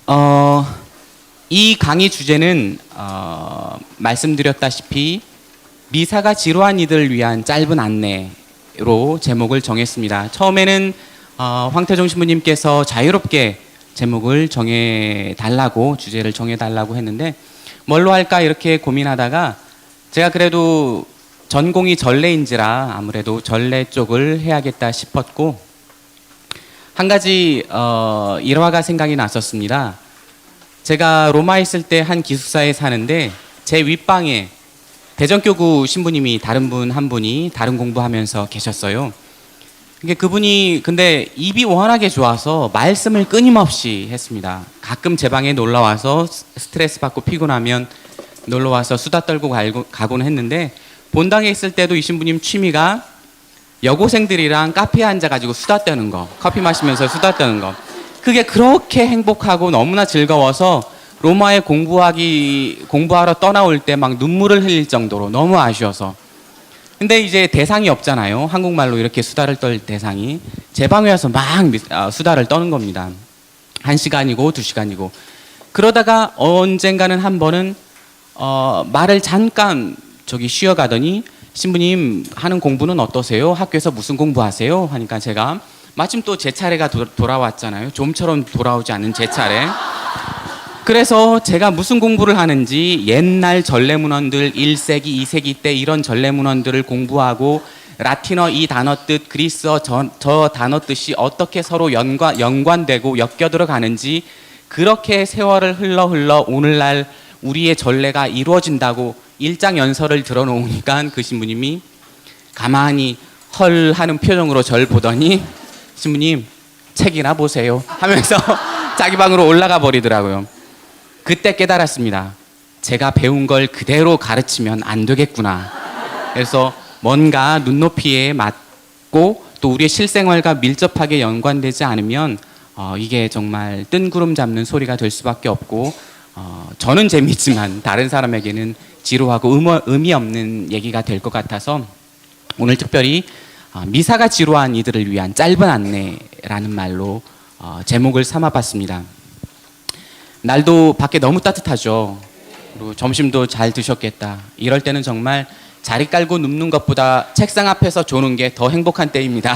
어, 이 강의 주제는 말씀드렸다시피 미사가 지루한 이들을 위한 짧은 안내로 제목을 정했습니다. 처음에는 황태종 신부님께서 자유롭게 제목을 정해달라고, 주제를 정해달라고 했는데 뭘로 할까 이렇게 고민하다가 제가 그래도 전공이 전례인지라 아무래도 전례 쪽을 해야겠다 싶었고, 한 가지 일화가 생각이 났었습니다. 제가 로마에 있을 때 한 기숙사에 사는데 제 윗방에 대전교구 신부님이 다른 분 한 분이 다른 공부하면서 계셨어요. 그분이 근데 입이 워낙에 좋아서 말씀을 끊임없이 했습니다. 가끔 제 방에 놀러 와서 스트레스 받고 피곤하면 놀러 와서 수다 떨고 가곤 했는데, 본당에 있을 때도 이 신부님 취미가 여고생들이랑 카페에 앉아가지고 수다 떠는 거, 커피 마시면서 수다 떠는 거, 그게 그렇게 행복하고 너무나 즐거워서 로마에 공부하러 떠나올 때 막 눈물을 흘릴 정도로 너무 아쉬워서. 근데 이제 대상이 없잖아요. 한국말로 이렇게 수다를 떨 대상이. 제 방에 와서 막 수다를 떠는 겁니다. 1시간이고 2시간이고. 그러다가 언젠가는 한 번은 말을 잠깐 쉬어가더니 신부님 하는 공부는 어떠세요? 학교에서 무슨 공부하세요? 하니까 제가 마침 또 제 차례가 돌아왔잖아요. 좀처럼 돌아오지 않는 제 차례. 그래서 제가 무슨 공부를 하는지 옛날 전래문헌들 1세기, 2세기 때 이런 전래문헌들을 공부하고 라틴어 이 단어 뜻, 그리스어 저 단어 뜻이 어떻게 서로 연관되고 엮여들어 가는지, 그렇게 세월을 흘러 오늘날 우리의 전래가 이루어진다고 일장연설을 들어놓으니까 그 신부님이 가만히 헐 하는 표정으로 절 보더니 신부님 책이나 보세요 하면서 자기 방으로 올라가 버리더라고요. 그때 깨달았습니다. 제가 배운 걸 그대로 가르치면 안 되겠구나. 그래서 뭔가 눈높이에 맞고 또 우리의 실생활과 밀접하게 연관되지 않으면 이게 정말 뜬구름 잡는 소리가 될 수밖에 없고, 저는 재미있지만 다른 사람에게는 지루하고 의미 없는 얘기가 될 것 같아서 오늘 특별히 미사가 지루한 이들을 위한 짧은 안내라는 말로 제목을 삼아봤습니다. 날도 밖에 너무 따뜻하죠. 그리고 점심도 잘 드셨겠다. 이럴 때는 정말 자리 깔고 눕는 것보다 책상 앞에서 조는 게 더 행복한 때입니다.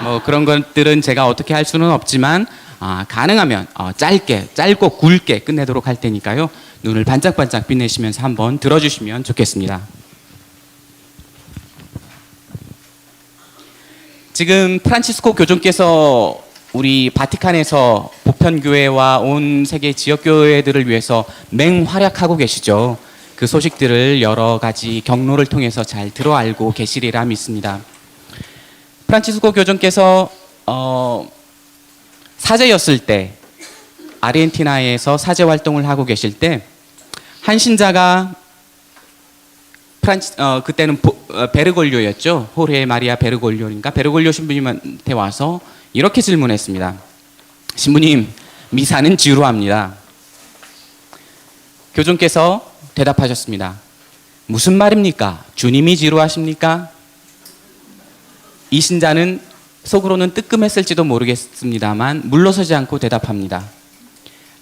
뭐 그런 것들은 제가 어떻게 할 수는 없지만 가능하면 짧고 굵게 끝내도록 할 테니까요. 눈을 반짝반짝 빛내시면서 한번 들어주시면 좋겠습니다. 지금 프란치스코 교종께서 우리 바티칸에서 보편교회와 온 세계 지역교회들을 위해서 맹활약하고 계시죠. 그 소식들을 여러 가지 경로를 통해서 잘 들어 알고 계시리라 믿습니다. 프란치스코 교종께서 사제였을 때, 아르헨티나에서 사제 활동을 하고 계실 때 한 신자가 그때는 베르골료였죠. 호르헤 마리아 베르골료인가, 베르골료 신부님한테 와서 이렇게 질문했습니다. 신부님, 미사는 지루합니다. 교종께서 대답하셨습니다. 무슨 말입니까? 주님이 지루하십니까? 이 신자는 속으로는 뜨끔했을지도 모르겠습니다만 물러서지 않고 대답합니다.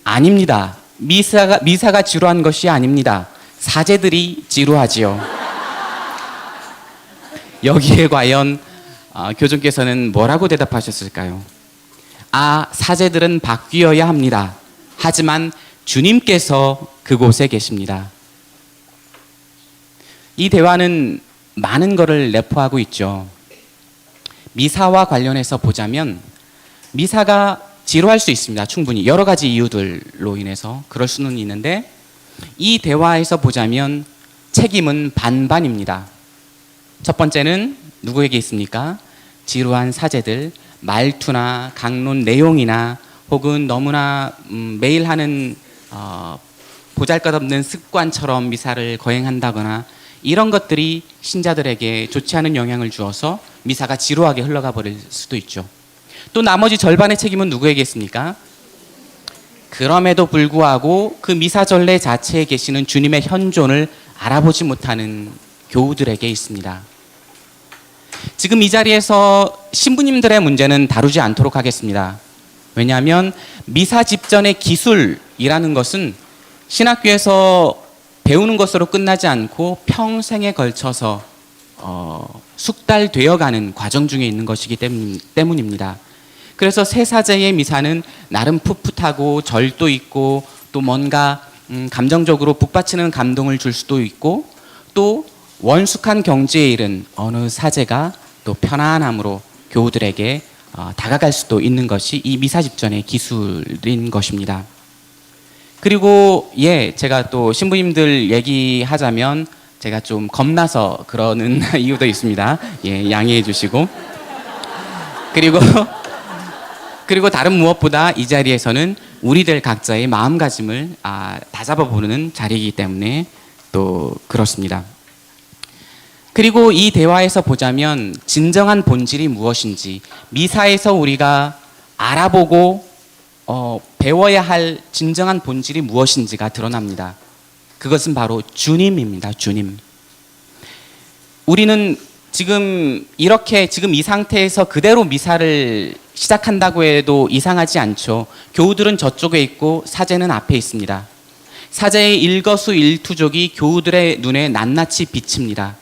아닙니다. 미사가 지루한 것이 아닙니다. 사제들이 지루하지요. 여기에 과연 교종께서는 뭐라고 대답하셨을까요? 사제들은 바뀌어야 합니다. 하지만 주님께서 그곳에 계십니다. 이 대화는 많은 것을 내포하고 있죠. 미사와 관련해서 보자면 미사가 지루할 수 있습니다. 충분히 여러 가지 이유들로 인해서 그럴 수는 있는데, 이 대화에서 보자면 책임은 반반입니다. 첫 번째는 누구에게 있습니까? 지루한 사제들, 말투나 강론 내용이나 혹은 너무나 매일 하는 보잘것없는 습관처럼 미사를 거행한다거나 이런 것들이 신자들에게 좋지 않은 영향을 주어서 미사가 지루하게 흘러가 버릴 수도 있죠. 또 나머지 절반의 책임은 누구에게 있습니까? 그럼에도 불구하고 그 미사 전례 자체에 계시는 주님의 현존을 알아보지 못하는 교우들에게 있습니다. 지금 이 자리에서 신부님들의 문제는 다루지 않도록 하겠습니다. 왜냐하면 미사 집전의 기술이라는 것은 신학교에서 배우는 것으로 끝나지 않고 평생에 걸쳐서 숙달되어가는 과정 중에 있는 것이기 때문입니다. 그래서 새사제의 미사는 나름 풋풋하고 절도 있고 또 뭔가 감정적으로 북받치는 감동을 줄 수도 있고 또 원숙한 경지에 이른 어느 사제가 또 편안함으로 교우들에게 다가갈 수도 있는 것이 이 미사 집전의 기술인 것입니다. 그리고 제가 또 신부님들 얘기하자면 제가 좀 겁나서 그러는 이유도 있습니다. 양해해 주시고. 그리고 다른 무엇보다 이 자리에서는 우리들 각자의 마음가짐을 다잡아보는 자리이기 때문에 또 그렇습니다. 그리고 이 대화에서 보자면 진정한 본질이 무엇인지, 미사에서 우리가 알아보고 배워야 할 진정한 본질이 무엇인지가 드러납니다. 그것은 바로 주님입니다. 주님. 우리는 지금 이 상태에서 그대로 미사를 시작한다고 해도 이상하지 않죠. 교우들은 저쪽에 있고 사제는 앞에 있습니다. 사제의 일거수일투족이 교우들의 눈에 낱낱이 비칩니다.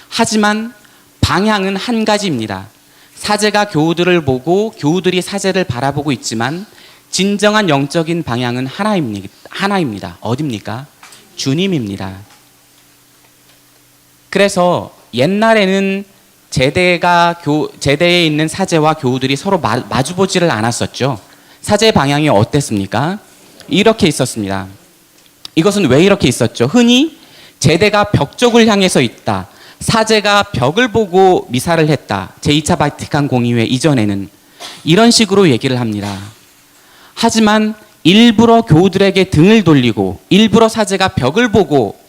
하지만 방향은 한 가지입니다. 사제가 교우들을 보고 교우들이 사제를 바라보고 있지만 진정한 영적인 방향은 하나입니다. 어디입니까? 주님입니다. 그래서 옛날에는 제대에 있는 사제와 교우들이 서로 마주보지를 않았었죠. 사제의 방향이 어땠습니까? 이렇게 있었습니다. 이것은 왜 이렇게 있었죠? 흔히 제대가 벽 쪽을 향해서 있다. 사제가 벽을 보고 미사를 했다. 제2차 바티칸 공의회 이전에는 이런 식으로 얘기를 합니다. 하지만 일부러 교우들에게 등을 돌리고 일부러 사제가 벽을 보고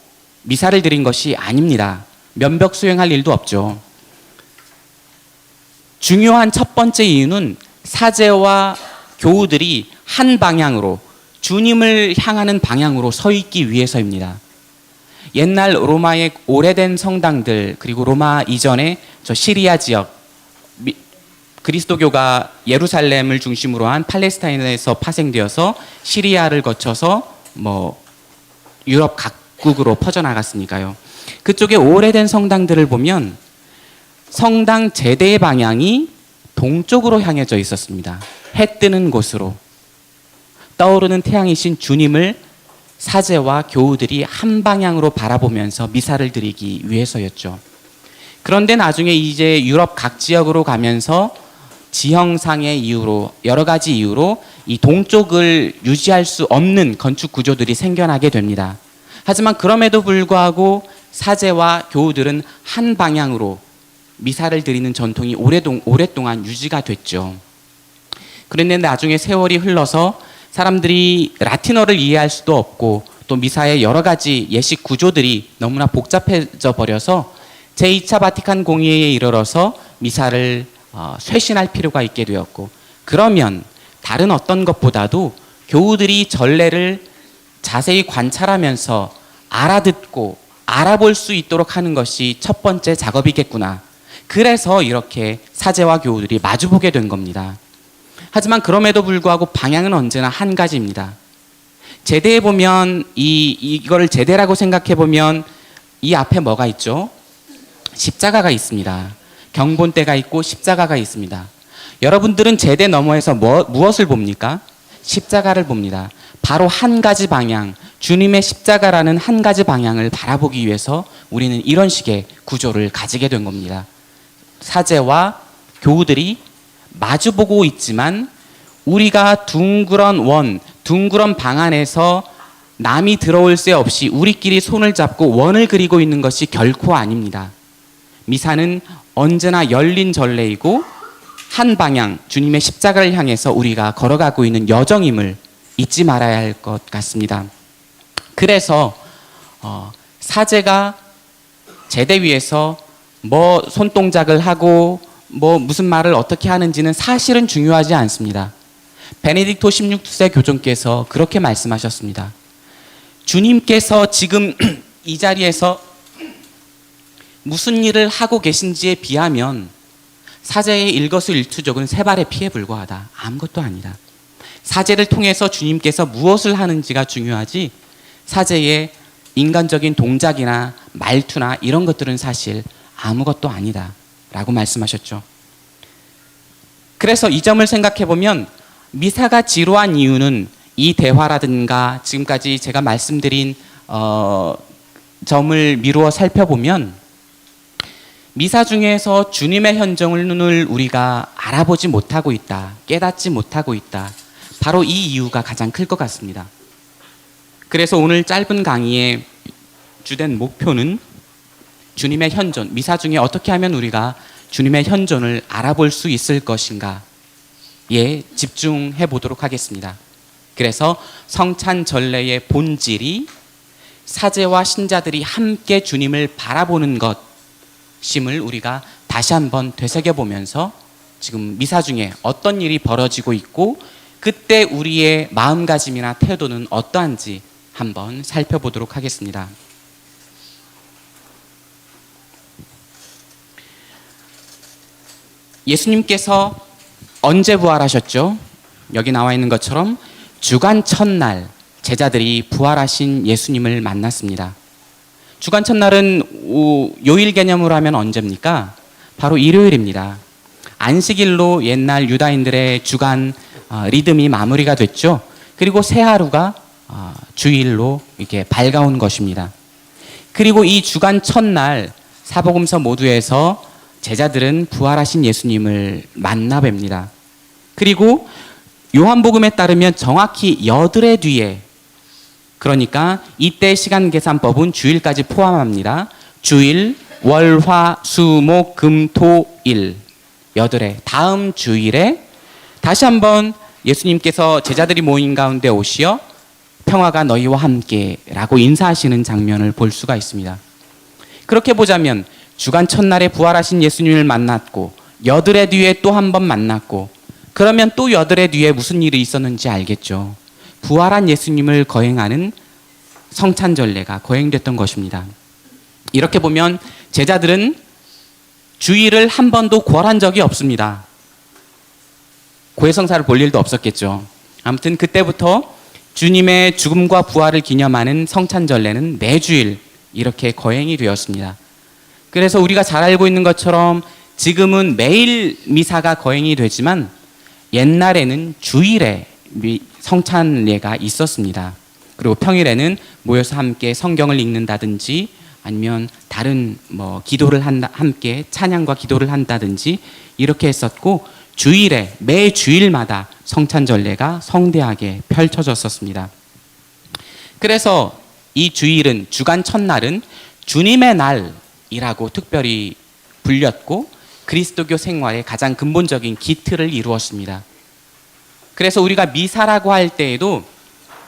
미사를 드린 것이 아닙니다. 면벽 수행할 일도 없죠. 중요한 첫 번째 이유는 사제와 교우들이 한 방향으로, 주님을 향하는 방향으로 서 있기 위해서입니다. 옛날 로마의 오래된 성당들, 그리고 로마 이전에 저 시리아 지역, 그리스도교가 예루살렘을 중심으로 한 팔레스타인에서 파생되어서 시리아를 거쳐서 유럽 각국으로 퍼져나갔으니까요. 그쪽에 오래된 성당들을 보면 성당 제대의 방향이 동쪽으로 향해져 있었습니다. 해 뜨는 곳으로. 떠오르는 태양이신 주님을 사제와 교우들이 한 방향으로 바라보면서 미사를 드리기 위해서였죠. 그런데 나중에 이제 유럽 각 지역으로 가면서 지형상의 이유로, 여러 가지 이유로 이 동쪽을 유지할 수 없는 건축 구조들이 생겨나게 됩니다. 하지만 그럼에도 불구하고 사제와 교우들은 한 방향으로 미사를 드리는 전통이 오랫동안 유지가 됐죠. 그런데 나중에 세월이 흘러서 사람들이 라틴어를 이해할 수도 없고 또 미사의 여러 가지 예식 구조들이 너무나 복잡해져 버려서 제2차 바티칸 공의회에 이르러서 미사를 쇄신할 필요가 있게 되었고, 그러면 다른 어떤 것보다도 교우들이 전례를 자세히 관찰하면서 알아듣고 알아볼 수 있도록 하는 것이 첫 번째 작업이겠구나. 그래서 이렇게 사제와 교우들이 마주보게 된 겁니다. 하지만 그럼에도 불구하고 방향은 언제나 한 가지입니다. 제대에 보면 이거를 제대라고 생각해 보면 이 앞에 뭐가 있죠? 십자가가 있습니다. 경본대가 있고 십자가가 있습니다. 여러분들은 제대 너머에서 무엇을 봅니까? 십자가를 봅니다. 바로 한 가지 방향, 주님의 십자가라는 한 가지 방향을 바라보기 위해서 우리는 이런 식의 구조를 가지게 된 겁니다. 사제와 교우들이 마주보고 있지만 우리가 둥그런 방 안에서 남이 들어올 새 없이 우리끼리 손을 잡고 원을 그리고 있는 것이 결코 아닙니다. 미사는 언제나 열린 전례이고 한 방향, 주님의 십자가를 향해서 우리가 걸어가고 있는 여정임을 잊지 말아야 할 것 같습니다. 그래서 사제가 제대 위에서 손동작을 하고 무슨 말을 어떻게 하는지는 사실은 중요하지 않습니다. 베네딕토 16세 교종께서 그렇게 말씀하셨습니다. 주님께서 지금 이 자리에서 무슨 일을 하고 계신지에 비하면 사제의 일거수일투족은 세 발의 피에 불과하다. 아무것도 아니다. 사제를 통해서 주님께서 무엇을 하는지가 중요하지 사제의 인간적인 동작이나 말투나 이런 것들은 사실 아무것도 아니다 라고 말씀하셨죠. 그래서 이 점을 생각해 보면 미사가 지루한 이유는 이 대화라든가 지금까지 제가 말씀드린 점을 미루어 살펴보면 미사 중에서 주님의 현정을 우리가 알아보지 못하고 있다, 깨닫지 못하고 있다. 바로 이 이유가 가장 클 것 같습니다. 그래서 오늘 짧은 강의의 주된 목표는 주님의 현존, 미사 중에 어떻게 하면 우리가 주님의 현존을 알아볼 수 있을 것인가에 집중해 보도록 하겠습니다. 그래서 성찬 전례의 본질이 사제와 신자들이 함께 주님을 바라보는 것임을 우리가 다시 한번 되새겨 보면서 지금 미사 중에 어떤 일이 벌어지고 있고 그때 우리의 마음가짐이나 태도는 어떠한지 한번 살펴보도록 하겠습니다. 예수님께서 언제 부활하셨죠? 여기 나와 있는 것처럼 주간 첫날 제자들이 부활하신 예수님을 만났습니다. 주간 첫날은 요일 개념으로 하면 언제입니까? 바로 일요일입니다. 안식일로 옛날 유다인들의 주간 리듬이 마무리가 됐죠. 그리고 새 하루가 주일로 이렇게 밝아온 것입니다. 그리고 이 주간 첫날 사복음서 모두에서 제자들은 부활하신 예수님을 만나 뵙니다. 그리고 요한복음에 따르면 정확히 여드레 뒤에, 그러니까 이때 시간 계산법은 주일까지 포함합니다. 주일, 월, 화, 수, 목, 금, 토, 일, 여드레 다음 주일에 다시 한번 예수님께서 제자들이 모인 가운데 오시어 평화가 너희와 함께 라고 인사하시는 장면을 볼 수가 있습니다. 그렇게 보자면 주간 첫날에 부활하신 예수님을 만났고 여드레 뒤에 또 한 번 만났고, 그러면 또 여드레 뒤에 무슨 일이 있었는지 알겠죠. 부활한 예수님을 거행하는 성찬전례가 거행됐던 것입니다. 이렇게 보면 제자들은 주일을 한 번도 고할한 적이 없습니다. 고해성사를 볼 일도 없었겠죠. 아무튼 그때부터 주님의 죽음과 부활을 기념하는 성찬전례는 매주일 이렇게 거행이 되었습니다. 그래서 우리가 잘 알고 있는 것처럼 지금은 매일 미사가 거행이 되지만 옛날에는 주일에 성찬례가 있었습니다. 그리고 평일에는 모여서 함께 성경을 읽는다든지 아니면 다른 기도를 함께 찬양과 기도를 한다든지 이렇게 했었고, 주일에 매 주일마다 성찬전례가 성대하게 펼쳐졌었습니다. 그래서 이 주일은 주간 첫날은 주님의 날이라고 특별히 불렸고 그리스도교 생활의 가장 근본적인 기틀을 이루었습니다. 그래서 우리가 미사라고 할 때에도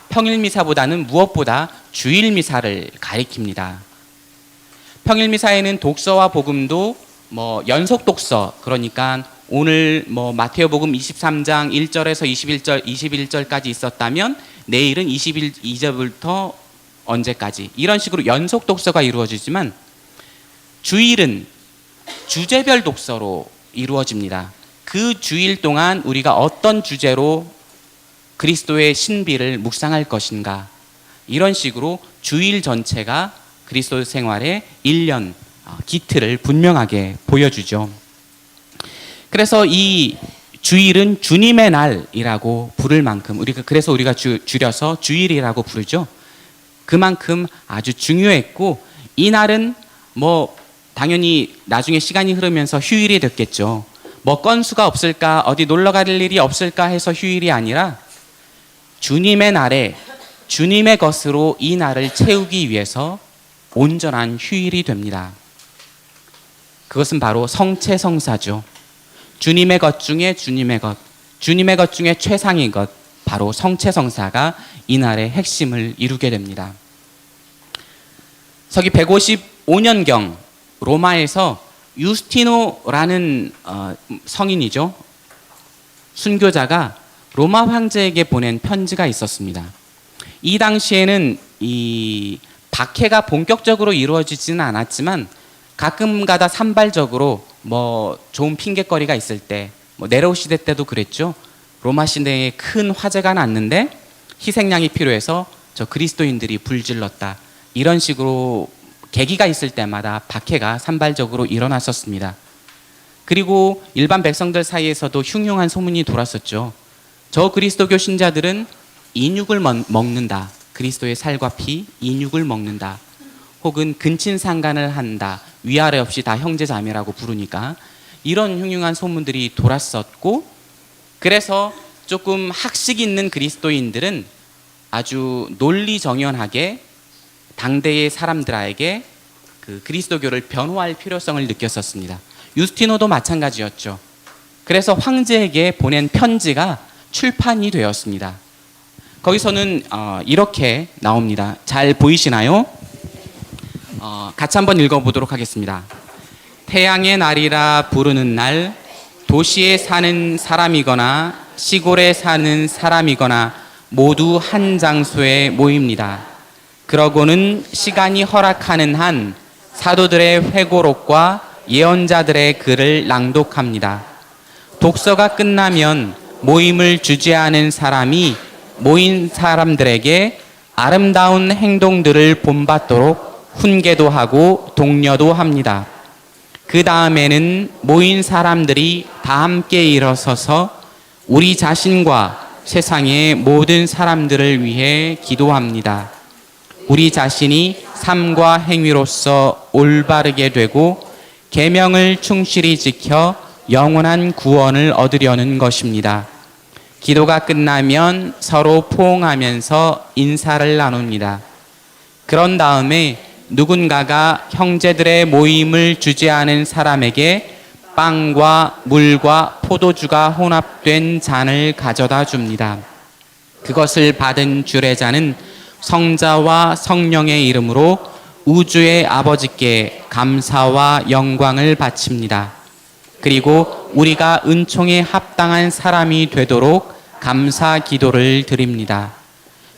평일 미사보다는 무엇보다 주일 미사를 가리킵니다. 평일 미사에는 독서와 복음도 연속 독서, 그러니까 오늘 마태오복음 23장 1절에서 21절까지 있었다면 내일은 22절부터 언제까지 이런 식으로 연속 독서가 이루어지지만 주일은 주제별 독서로 이루어집니다. 그 주일 동안 우리가 어떤 주제로 그리스도의 신비를 묵상할 것인가, 이런 식으로 주일 전체가 그리스도 생활의 1년 기틀을 분명하게 보여주죠. 그래서 이 주일은 주님의 날이라고 부를 만큼 그래서 우리가 줄여서 주일이라고 부르죠. 그만큼 아주 중요했고, 이 날은 당연히 나중에 시간이 흐르면서 휴일이 됐겠죠. 건수가 없을까, 어디 놀러 갈 일이 없을까 해서 휴일이 아니라 주님의 날에 주님의 것으로 이 날을 채우기 위해서 온전한 휴일이 됩니다. 그것은 바로 성체성사죠. 주님의 것 중에 주님의 것, 주님의 것 중에 최상의 것, 바로 성체성사가 이 날의 핵심을 이루게 됩니다. 서기 155년경 로마에서 유스티노라는 성인이죠. 순교자가 로마 황제에게 보낸 편지가 있었습니다. 이 당시에는 이 박해가 본격적으로 이루어지지는 않았지만 가끔가다 산발적으로 뭐 좋은 핑계거리가 있을 때, 뭐 네로 시대 때도 그랬죠. 로마 시대에 큰 화재가 났는데 희생양이 필요해서 저 그리스도인들이 불질렀다. 이런 식으로 계기가 있을 때마다 박해가 산발적으로 일어났었습니다. 그리고 일반 백성들 사이에서도 흉흉한 소문이 돌았었죠. 저 그리스도교 신자들은 인육을 먹는다. 그리스도의 살과 피, 인육을 먹는다. 혹은 근친상간을 한다. 위아래 없이 다 형제자매라고 부르니까 이런 흉흉한 소문들이 돌았었고, 그래서 조금 학식 있는 그리스도인들은 아주 논리정연하게 당대의 사람들에게 그 그리스도교를 변호할 필요성을 느꼈었습니다. 유스티노도 마찬가지였죠. 그래서 황제에게 보낸 편지가 출판이 되었습니다. 거기서는 이렇게 나옵니다. 잘 보이시나요? 같이 한번 읽어보도록 하겠습니다. 태양의 날이라 부르는 날, 도시에 사는 사람이거나 시골에 사는 사람이거나 모두 한 장소에 모입니다. 그러고는 시간이 허락하는 한 사도들의 회고록과 예언자들의 글을 낭독합니다. 독서가 끝나면 모임을 주재하는 사람이 모인 사람들에게 아름다운 행동들을 본받도록 훈계도 하고 독려도 합니다. 그 다음에는 모인 사람들이 다 함께 일어서서 우리 자신과 세상의 모든 사람들을 위해 기도합니다. 우리 자신이 삶과 행위로서 올바르게 되고 계명을 충실히 지켜 영원한 구원을 얻으려는 것입니다. 기도가 끝나면 서로 포옹하면서 인사를 나눕니다. 그런 다음에 누군가가 형제들의 모임을 주재하는 사람에게 빵과 물과 포도주가 혼합된 잔을 가져다 줍니다. 그것을 받은 주례자는 성자와 성령의 이름으로 우주의 아버지께 감사와 영광을 바칩니다. 그리고 우리가 은총에 합당한 사람이 되도록 감사 기도를 드립니다.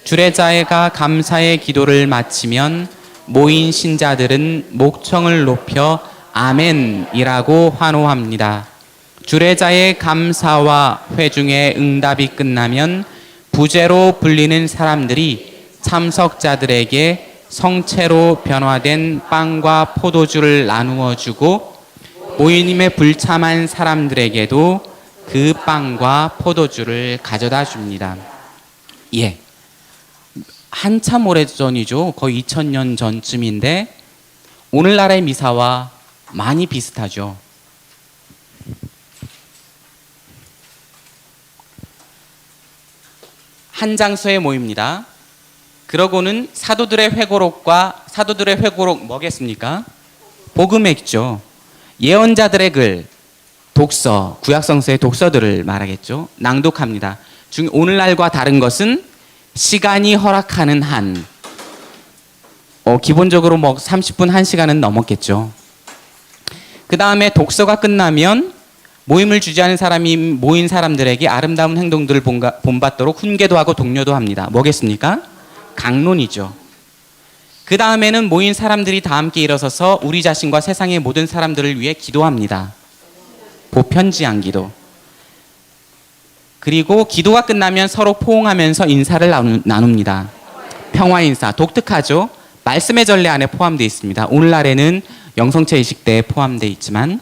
주례자가 감사의 기도를 마치면 모인 신자들은 목청을 높여 아멘이라고 환호합니다. 주례자의 감사와 회중의 응답이 끝나면 부제로 불리는 사람들이 참석자들에게 성체로 변화된 빵과 포도주를 나누어 주고 모임에 불참한 사람들에게도 그 빵과 포도주를 가져다 줍니다. 예. 한참 오래전이죠. 거의 2000년 전쯤인데 오늘날의 미사와 많이 비슷하죠. 한 장소에 모입니다. 그러고는 사도들의 회고록 뭐겠습니까? 복음했죠. 예언자들의 글, 독서, 구약성서의 독서들을 말하겠죠. 낭독합니다. 오늘날과 다른 것은 시간이 허락하는 한, 기본적으로 30분, 1시간은 넘었겠죠. 그 다음에 독서가 끝나면 모임을 주재하는 사람이 모인 사람들에게 아름다운 행동들을 본받도록 훈계도 하고 독려도 합니다. 뭐겠습니까? 강론이죠. 그 다음에는 모인 사람들이 다 함께 일어서서 우리 자신과 세상의 모든 사람들을 위해 기도합니다. 보편지향 기도. 그리고 기도가 끝나면 서로 포옹하면서 인사를 나눕니다. 평화인사. 독특하죠? 말씀의 전례 안에 포함되어 있습니다. 오늘날에는 영성체 의식대에 포함되어 있지만,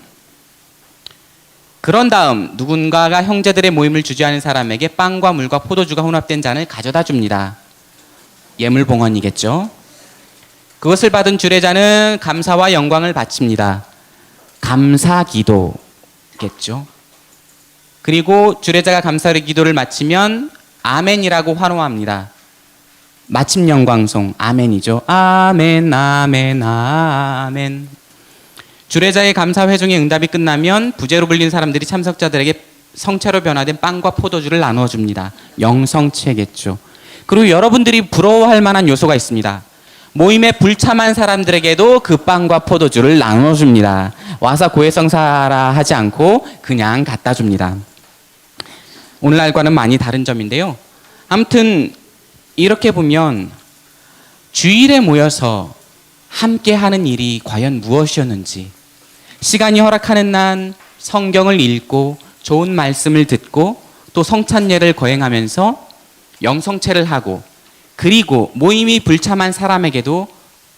그런 다음 누군가가 형제들의 모임을 주재하는 사람에게 빵과 물과 포도주가 혼합된 잔을 가져다 줍니다. 예물봉헌이겠죠. 그것을 받은 주례자는 감사와 영광을 바칩니다. 감사기도겠죠. 그리고 주례자가 감사의 기도를 마치면 아멘이라고 환호합니다. 마침 영광송 아멘이죠. 아멘 아멘 아멘. 주례자의 감사 회중의 응답이 끝나면 부제로 불린 사람들이 참석자들에게 성체로 변화된 빵과 포도주를 나누어 줍니다. 영성체겠죠. 그리고 여러분들이 부러워할 만한 요소가 있습니다. 모임에 불참한 사람들에게도 그 빵과 포도주를 나누어 줍니다. 와서 고해성사라 하지 않고 그냥 갖다 줍니다. 오늘날과는 많이 다른 점인데요. 아무튼 이렇게 보면 주일에 모여서 함께 하는 일이 과연 무엇이었는지, 시간이 허락하는 날 성경을 읽고 좋은 말씀을 듣고 또 성찬례를 거행하면서 영성체를 하고, 그리고 모임이 불참한 사람에게도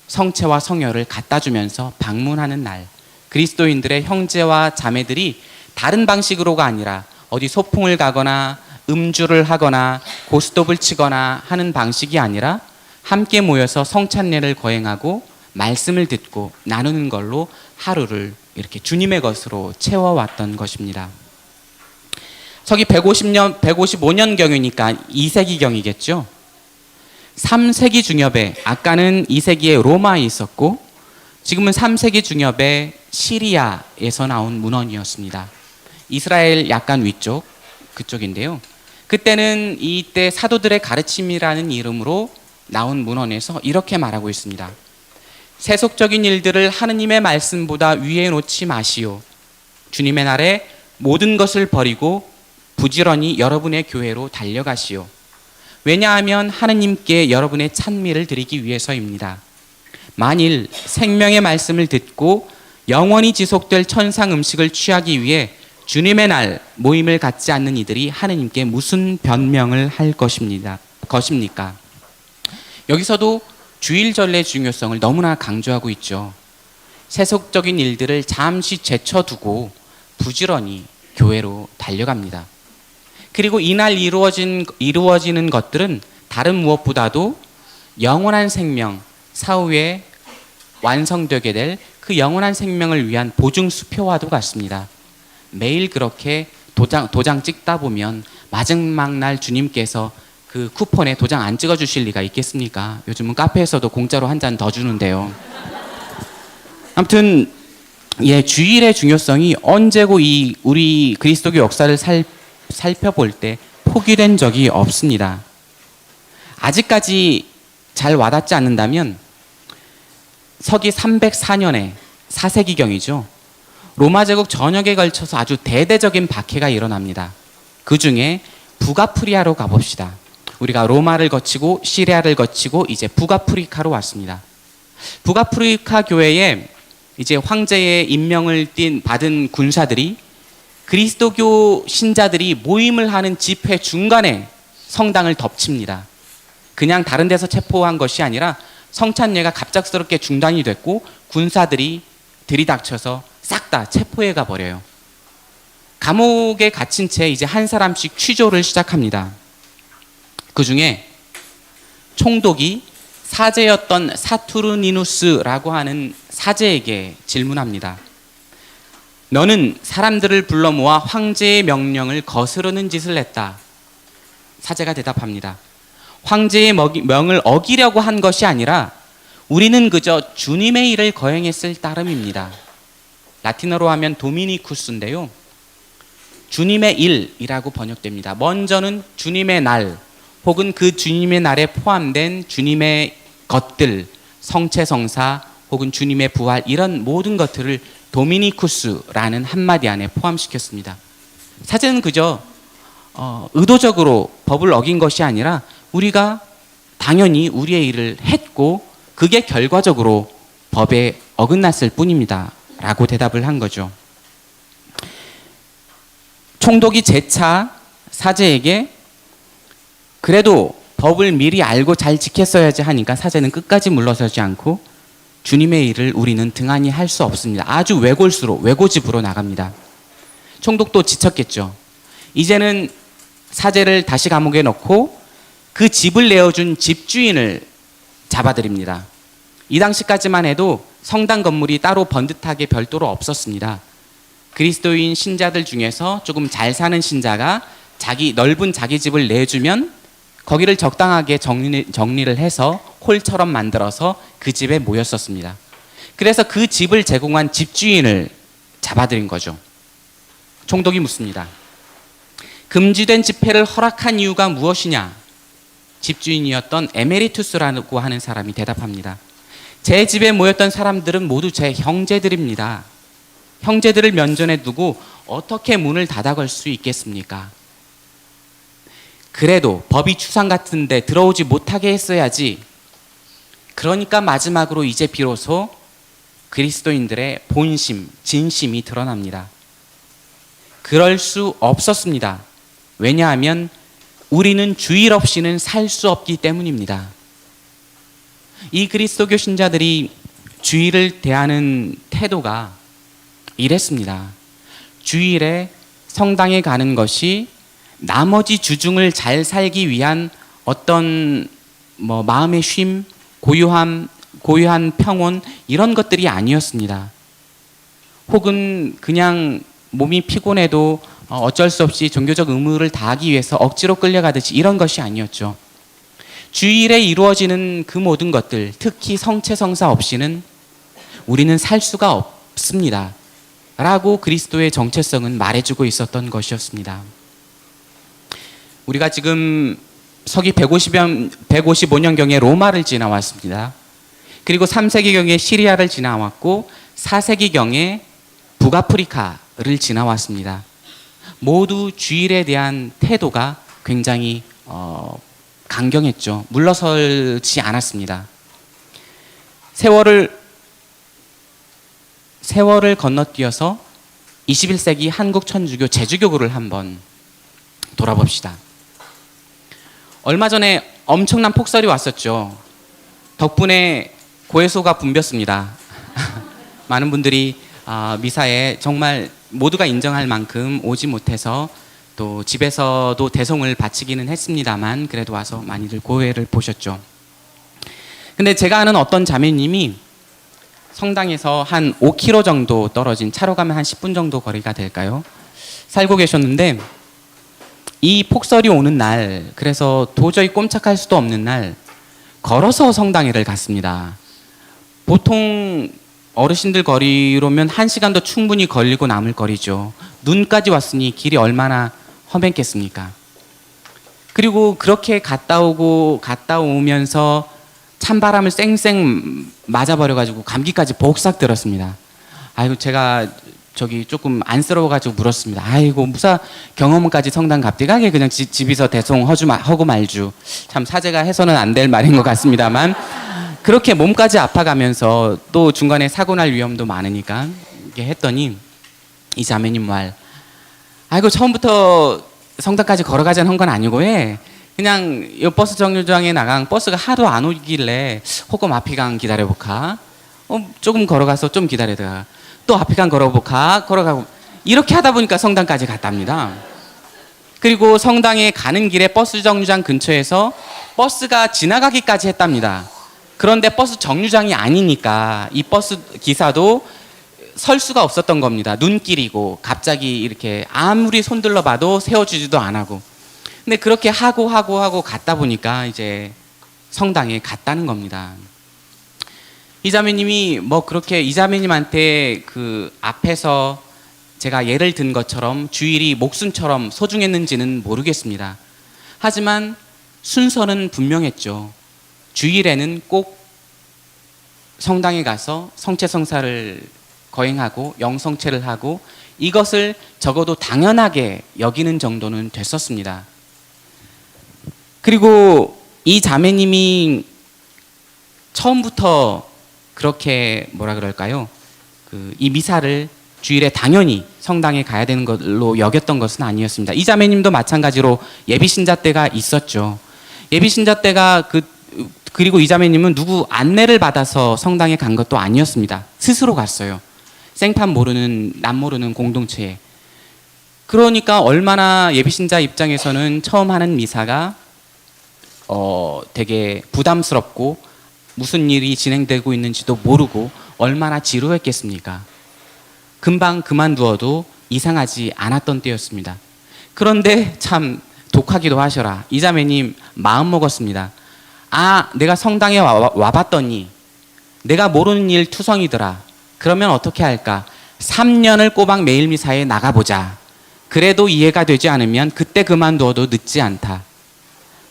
성체와 성혈을 갖다 주면서 방문하는 날, 그리스도인들의 형제와 자매들이 다른 방식으로가 아니라 어디 소풍을 가거나 음주를 하거나 고스톱을 치거나 하는 방식이 아니라 함께 모여서 성찬례를 거행하고 말씀을 듣고 나누는 걸로 하루를 이렇게 주님의 것으로 채워왔던 것입니다. 서기 155년경이니까 2세기경이겠죠. 3세기 중엽에, 아까는 2세기에 로마에 있었고 지금은 3세기 중엽에 시리아에서 나온 문헌이었습니다. 이스라엘 약간 위쪽, 그쪽인데요. 그때는 이때 사도들의 가르침이라는 이름으로 나온 문헌에서 이렇게 말하고 있습니다. 세속적인 일들을 하느님의 말씀보다 위에 놓지 마시오. 주님의 날에 모든 것을 버리고 부지런히 여러분의 교회로 달려가시오. 왜냐하면 하느님께 여러분의 찬미를 드리기 위해서입니다. 만일 생명의 말씀을 듣고 영원히 지속될 천상 음식을 취하기 위해 주님의 날 모임을 갖지 않는 이들이 하느님께 무슨 변명을 할 것입니까? 여기서도 주일 전례의 중요성을 너무나 강조하고 있죠. 세속적인 일들을 잠시 제쳐두고 부지런히 교회로 달려갑니다. 그리고 이날 이루어지는 것들은 다른 무엇보다도 영원한 생명, 사후에 완성되게 될 그 영원한 생명을 위한 보증 수표와도 같습니다. 매일 그렇게 도장 찍다 보면 마지막 날 주님께서 그 쿠폰에 도장 안 찍어 주실 리가 있겠습니까? 요즘은 카페에서도 공짜로 한 잔 더 주는데요. 아무튼 주일의 중요성이 언제고 우리 그리스도교 역사를 살펴볼 때 포기된 적이 없습니다. 아직까지 잘 와닿지 않는다면 서기 304년에 4세기경이죠. 로마 제국 전역에 걸쳐서 아주 대대적인 박해가 일어납니다. 그 중에 북아프리카로 가봅시다. 우리가 로마를 거치고 시리아를 거치고 이제 북아프리카로 왔습니다. 북아프리카 교회에 이제 황제의 임명을 받은 군사들이 그리스도교 신자들이 모임을 하는 집회 중간에 성당을 덮칩니다. 그냥 다른 데서 체포한 것이 아니라 성찬례가 갑작스럽게 중단이 됐고 군사들이 들이닥쳐서 싹 다 체포해 가 버려요. 감옥에 갇힌 채 이제 한 사람씩 취조를 시작합니다. 그 중에 총독이 사제였던 사투르니누스라고 하는 사제에게 질문합니다. 너는 사람들을 불러 모아 황제의 명령을 거스르는 짓을 했다. 사제가 대답합니다. 황제의 명을 어기려고 한 것이 아니라 우리는 그저 주님의 일을 거행했을 따름입니다. 라틴어로 하면 도미니쿠스인데요. 주님의 일이라고 번역됩니다. 먼저는 주님의 날 혹은 그 주님의 날에 포함된 주님의 것들, 성체성사 혹은 주님의 부활, 이런 모든 것들을 도미니쿠스라는 한마디 안에 포함시켰습니다. 사제는 그저 의도적으로 법을 어긴 것이 아니라 우리가 당연히 우리의 일을 했고 그게 결과적으로 법에 어긋났을 뿐입니다 라고 대답을 한 거죠. 총독이 재차 사제에게 그래도 법을 미리 알고 잘 지켰어야지 하니까 사제는 끝까지 물러서지 않고 주님의 일을 우리는 등한히 할 수 없습니다. 아주 외고집으로 나갑니다. 총독도 지쳤겠죠. 이제는 사제를 다시 감옥에 넣고 그 집을 내어준 집주인을 잡아들입니다. 이 당시까지만 해도 성당 건물이 따로 번듯하게 별도로 없었습니다. 그리스도인 신자들 중에서 조금 잘 사는 신자가 넓은 자기 집을 내주면 거기를 적당하게 정리를 해서 홀처럼 만들어서 그 집에 모였었습니다. 그래서 그 집을 제공한 집주인을 잡아들인 거죠. 총독이 묻습니다. 금지된 집회를 허락한 이유가 무엇이냐? 집주인이었던 에메리투스라고 하는 사람이 대답합니다. 제 집에 모였던 사람들은 모두 제 형제들입니다. 형제들을 면전에 두고 어떻게 문을 닫아걸 수 있겠습니까? 그래도 법이 추상 같은데 들어오지 못하게 했어야지. 그러니까 마지막으로 이제 비로소 그리스도인들의 본심, 진심이 드러납니다. 그럴 수 없었습니다. 왜냐하면 우리는 주일 없이는 살 수 없기 때문입니다. 이 그리스도교 신자들이 주일을 대하는 태도가 이랬습니다. 주일에 성당에 가는 것이 나머지 주중을 잘 살기 위한 어떤 마음의 쉼, 고요한 평온 이런 것들이 아니었습니다. 혹은 그냥 몸이 피곤해도 어쩔 수 없이 종교적 의무를 다하기 위해서 억지로 끌려가듯이 이런 것이 아니었죠. 주일에 이루어지는 그 모든 것들, 특히 성체성사 없이는 우리는 살 수가 없습니다. 라고 그리스도의 정체성은 말해주고 있었던 것이었습니다. 우리가 지금 서기 155년경에 로마를 지나왔습니다. 그리고 3세기경에 시리아를 지나왔고 4세기경에 북아프리카를 지나왔습니다. 모두 주일에 대한 태도가 굉장히 강경했죠. 물러서지 않았습니다. 세월을 건너뛰어서 21세기 한국 천주교 제주교구를 한번 돌아봅시다. 얼마 전에 엄청난 폭설이 왔었죠. 덕분에 고해소가 붐볐습니다. 많은 분들이 미사에 정말 모두가 인정할 만큼 오지 못해서 또 집에서도 대송을 바치기는 했습니다만 그래도 와서 많이들 고해를 보셨죠. 근데 제가 아는 어떤 자매님이 성당에서 한 5km 정도 떨어진, 차로 가면 한 10분 정도 거리가 될까요? 살고 계셨는데 이 폭설이 오는 날, 그래서 도저히 꼼짝할 수도 없는 날 걸어서 성당에를 갔습니다. 보통 어르신들 거리로면 1시간도 충분히 걸리고 남을 거리죠. 눈까지 왔으니 길이 얼마나 험했겠습니까? 그리고 그렇게 갔다 오면서 찬바람을 쌩쌩 맞아버려가지고 감기까지 복싹 들었습니다. 아이고, 제가 조금 안쓰러워가지고 물었습니다. 아이고, 무사 경험까지 성당 갑디가게 그냥 집에서 대송 하고 말주. 참 사제가 해서는 안 될 말인 것 같습니다만 그렇게 몸까지 아파가면서 또 중간에 사고 날 위험도 많으니까 이렇게 했더니 이 자매님 말, 아이고, 처음부터 성당까지 걸어가자는 한 건 아니고 그냥 이 버스 정류장에 나간 버스가 하도 안 오길래 호금 앞이강 기다려볼까, 조금 걸어가서 좀 기다리다가 또 앞이강 걸어가고 이렇게 하다 보니까 성당까지 갔답니다. 그리고 성당에 가는 길에 버스 정류장 근처에서 버스가 지나가기까지 했답니다. 그런데 버스 정류장이 아니니까 이 버스 기사도 설 수가 없었던 겁니다. 눈길이고 갑자기 이렇게 아무리 손들러 봐도 세워주지도 안 하고. 근데 그렇게 하고 갔다 보니까 이제 성당에 갔다는 겁니다. 이 자매님이 그렇게 이 자매님한테 그 앞에서 제가 예를 든 것처럼 주일이 목숨처럼 소중했는지는 모르겠습니다. 하지만 순서는 분명했죠. 주일에는 꼭 성당에 가서 성체성사를 거행하고 영성체를 하고 이것을 적어도 당연하게 여기는 정도는 됐었습니다. 그리고 이 자매님이 처음부터 그렇게 이 미사를 주일에 당연히 성당에 가야 되는 걸로 여겼던 것은 아니었습니다. 이 자매님도 마찬가지로 예비신자 때가 있었죠. 예비신자 때가 그리고 이 자매님은 누구 안내를 받아서 성당에 간 것도 아니었습니다. 스스로 갔어요. 생판 모르는, 남 모르는 공동체에. 그러니까 얼마나 예비신자 입장에서는 처음 하는 미사가 되게 부담스럽고 무슨 일이 진행되고 있는지도 모르고 얼마나 지루했겠습니까? 금방 그만두어도 이상하지 않았던 때였습니다. 그런데 참 독하기도 하셔라. 이 자매님 마음 먹었습니다. 내가 성당에 와봤더니 내가 모르는 일 투성이더라. 그러면 어떻게 할까? 3년을 꼬박 매일 미사에 나가보자. 그래도 이해가 되지 않으면 그때 그만두어도 늦지 않다.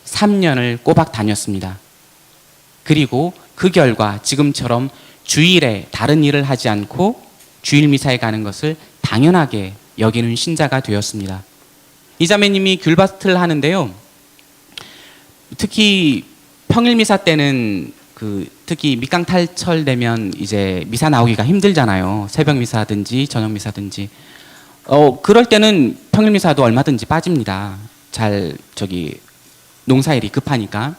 3년을 꼬박 다녔습니다. 그리고 그 결과 지금처럼 주일에 다른 일을 하지 않고 주일 미사에 가는 것을 당연하게 여기는 신자가 되었습니다. 이 자매님이 귤밭을 하는데요. 특히 평일 미사 때는 특히 밑강탈철 되면 이제 미사 나오기가 힘들잖아요. 새벽 미사든지 저녁 미사든지. 그럴 때는 평일 미사도 얼마든지 빠집니다. 농사일이 급하니까.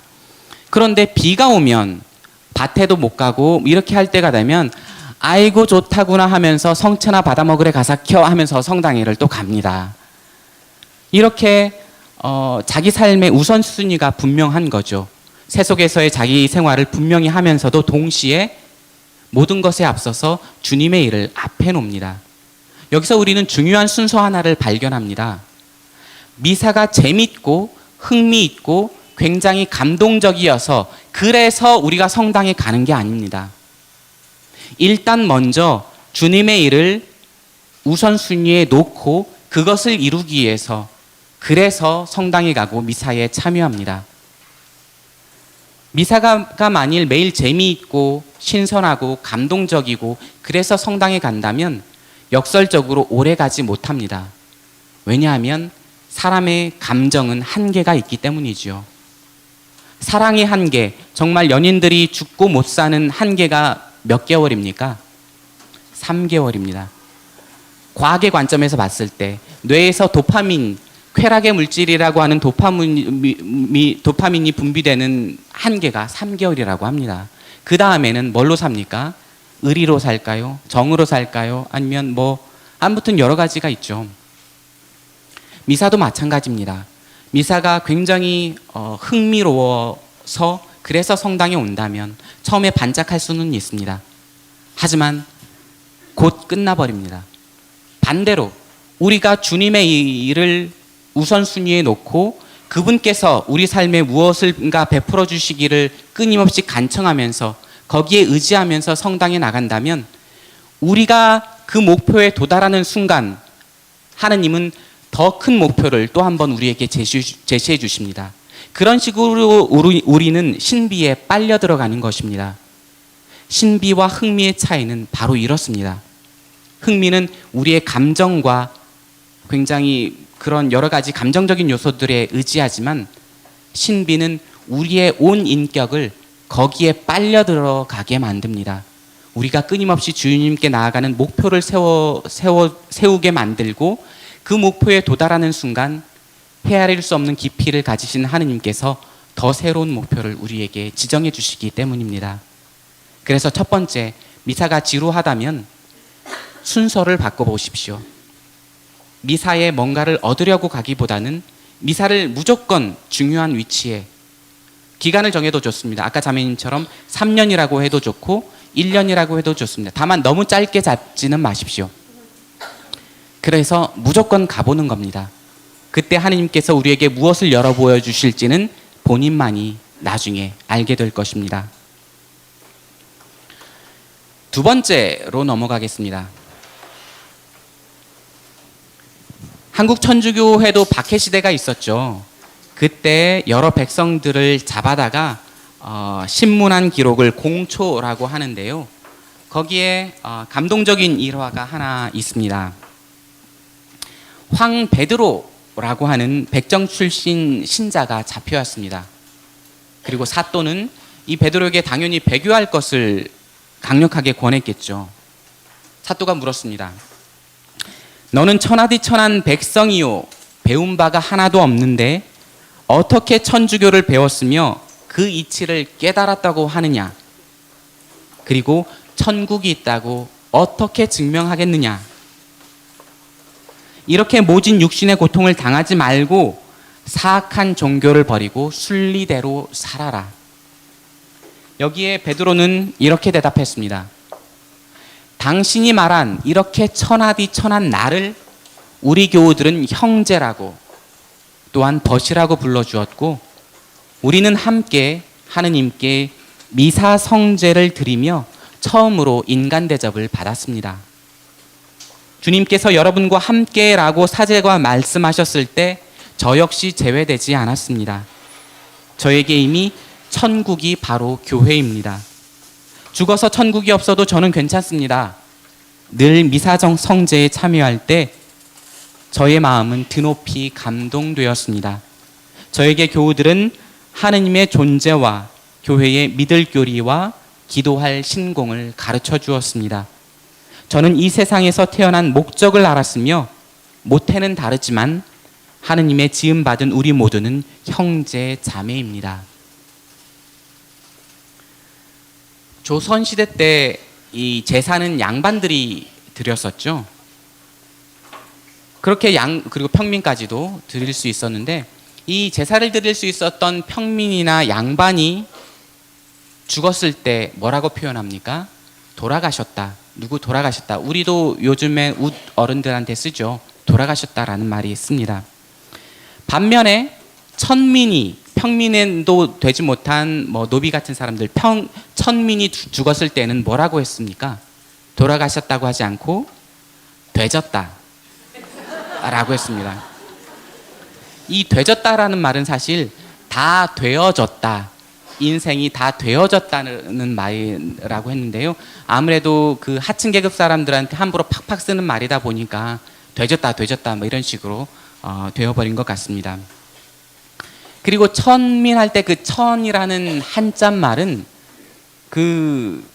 그런데 비가 오면 밭에도 못 가고 이렇게 할 때가 되면 아이고 좋다구나 하면서 성채나 바다 먹으러 가사 켜 하면서 성당회를 또 갑니다. 이렇게 자기 삶의 우선순위가 분명한 거죠. 세속에서의 자기 생활을 분명히 하면서도 동시에 모든 것에 앞서서 주님의 일을 앞에 놓습니다. 여기서 우리는 중요한 순서 하나를 발견합니다. 미사가 재밌고 흥미있고 굉장히 감동적이어서 그래서 우리가 성당에 가는 게 아닙니다. 일단 먼저 주님의 일을 우선순위에 놓고 그것을 이루기 위해서 그래서 성당에 가고 미사에 참여합니다. 미사가 만일 매일 재미있고 신선하고 감동적이고 그래서 성당에 간다면 역설적으로 오래 가지 못합니다. 왜냐하면 사람의 감정은 한계가 있기 때문이지요. 사랑의 한계, 정말 연인들이 죽고 못 사는 한계가 몇 개월입니까? 3개월입니다. 과학의 관점에서 봤을 때 뇌에서 도파민, 쾌락의 물질이라고 하는 도파민이 분비되는 한계가 3개월이라고 합니다. 그 다음에는 뭘로 삽니까? 의리로 살까요? 정으로 살까요? 아니면 아무튼 여러 가지가 있죠. 미사도 마찬가지입니다. 미사가 굉장히 흥미로워서 그래서 성당에 온다면 처음에 반짝할 수는 있습니다. 하지만 곧 끝나버립니다. 반대로 우리가 주님의 일을 우선순위에 놓고 그분께서 우리 삶에 무엇을가 베풀어 주시기를 끊임없이 간청하면서 거기에 의지하면서 성당에 나간다면 우리가 그 목표에 도달하는 순간 하느님은 더 큰 목표를 또 한 번 우리에게 제시해 주십니다. 그런 식으로 우리는 신비에 빨려 들어가는 것입니다. 신비와 흥미의 차이는 바로 이렇습니다. 흥미는 우리의 감정과 굉장히 그런 여러 가지 감정적인 요소들에 의지하지만 신비는 우리의 온 인격을 거기에 빨려 들어가게 만듭니다. 우리가 끊임없이 주님께 나아가는 목표를 세우게 만들고 그 목표에 도달하는 순간 헤아릴 수 없는 깊이를 가지신 하느님께서 더 새로운 목표를 우리에게 지정해 주시기 때문입니다. 그래서 첫 번째, 미사가 지루하다면 순서를 바꿔보십시오. 미사에 뭔가를 얻으려고 가기보다는 미사를 무조건 중요한 위치에 기간을 정해도 좋습니다. 아까 자매님처럼 3년이라고 해도 좋고 1년이라고 해도 좋습니다. 다만 너무 짧게 잡지는 마십시오. 그래서 무조건 가보는 겁니다. 그때 하느님께서 우리에게 무엇을 열어 보여주실지는 본인만이 나중에 알게 될 것입니다. 두 번째로 넘어가겠습니다. 한국 천주교회도 박해시대가 있었죠. 그때 여러 백성들을 잡아다가 신문한 기록을 공초라고 하는데요. 거기에 감동적인 일화가 하나 있습니다. 황 베드로라고 하는 백정 출신 신자가 잡혀왔습니다. 그리고 사또는 이 베드로에게 당연히 배교할 것을 강력하게 권했겠죠. 사또가 물었습니다. 너는 천하디 천한 백성이요 배운 바가 하나도 없는데 어떻게 천주교를 배웠으며 그 이치를 깨달았다고 하느냐? 그리고 천국이 있다고 어떻게 증명하겠느냐? 이렇게 모진 육신의 고통을 당하지 말고 사악한 종교를 버리고 순리대로 살아라. 여기에 베드로는 이렇게 대답했습니다. 당신이 말한 이렇게 천하디 천한 나를 우리 교우들은 형제라고 또한 벗이라고 불러주었고 우리는 함께 하느님께 미사 성제를 드리며 처음으로 인간 대접을 받았습니다. 주님께서 여러분과 함께라고 사제가 말씀하셨을 때 저 역시 제외되지 않았습니다. 저에게 이미 천국이 바로 교회입니다. 죽어서 천국이 없어도 저는 괜찮습니다. 늘 미사정 성제에 참여할 때 저의 마음은 드높이 감동되었습니다. 저에게 교우들은 하느님의 존재와 교회의 믿을 교리와 기도할 신공을 가르쳐 주었습니다. 저는 이 세상에서 태어난 목적을 알았으며 모태는 다르지만 하느님의 지음받은 우리 모두는 형제 자매입니다. 조선시대 때 이 제사는 양반들이 드렸었죠. 그렇게 그리고 평민까지도 드릴 수 있었는데, 이 제사를 드릴 수 있었던 평민이나 양반이 죽었을 때 뭐라고 표현합니까? 돌아가셨다. 누구 돌아가셨다. 우리도 요즘에 웃 어른들한테 쓰죠. 돌아가셨다라는 말이 있습니다. 반면에 천민이, 평민도 되지 못한 노비 같은 사람들, 천민이 죽었을 때는 뭐라고 했습니까? 돌아가셨다고 하지 않고 되졌다 라고 했습니다. 이 되졌다라는 말은 사실 다 되어졌다, 인생이 다 되어졌다는 말이라고 했는데요. 아무래도 그 하층 계급 사람들한테 함부로 팍팍 쓰는 말이다 보니까 되졌다 뭐 이런 식으로 되어버린 것 같습니다. 그리고 천민할 때 그 천이라는 한자 말은 그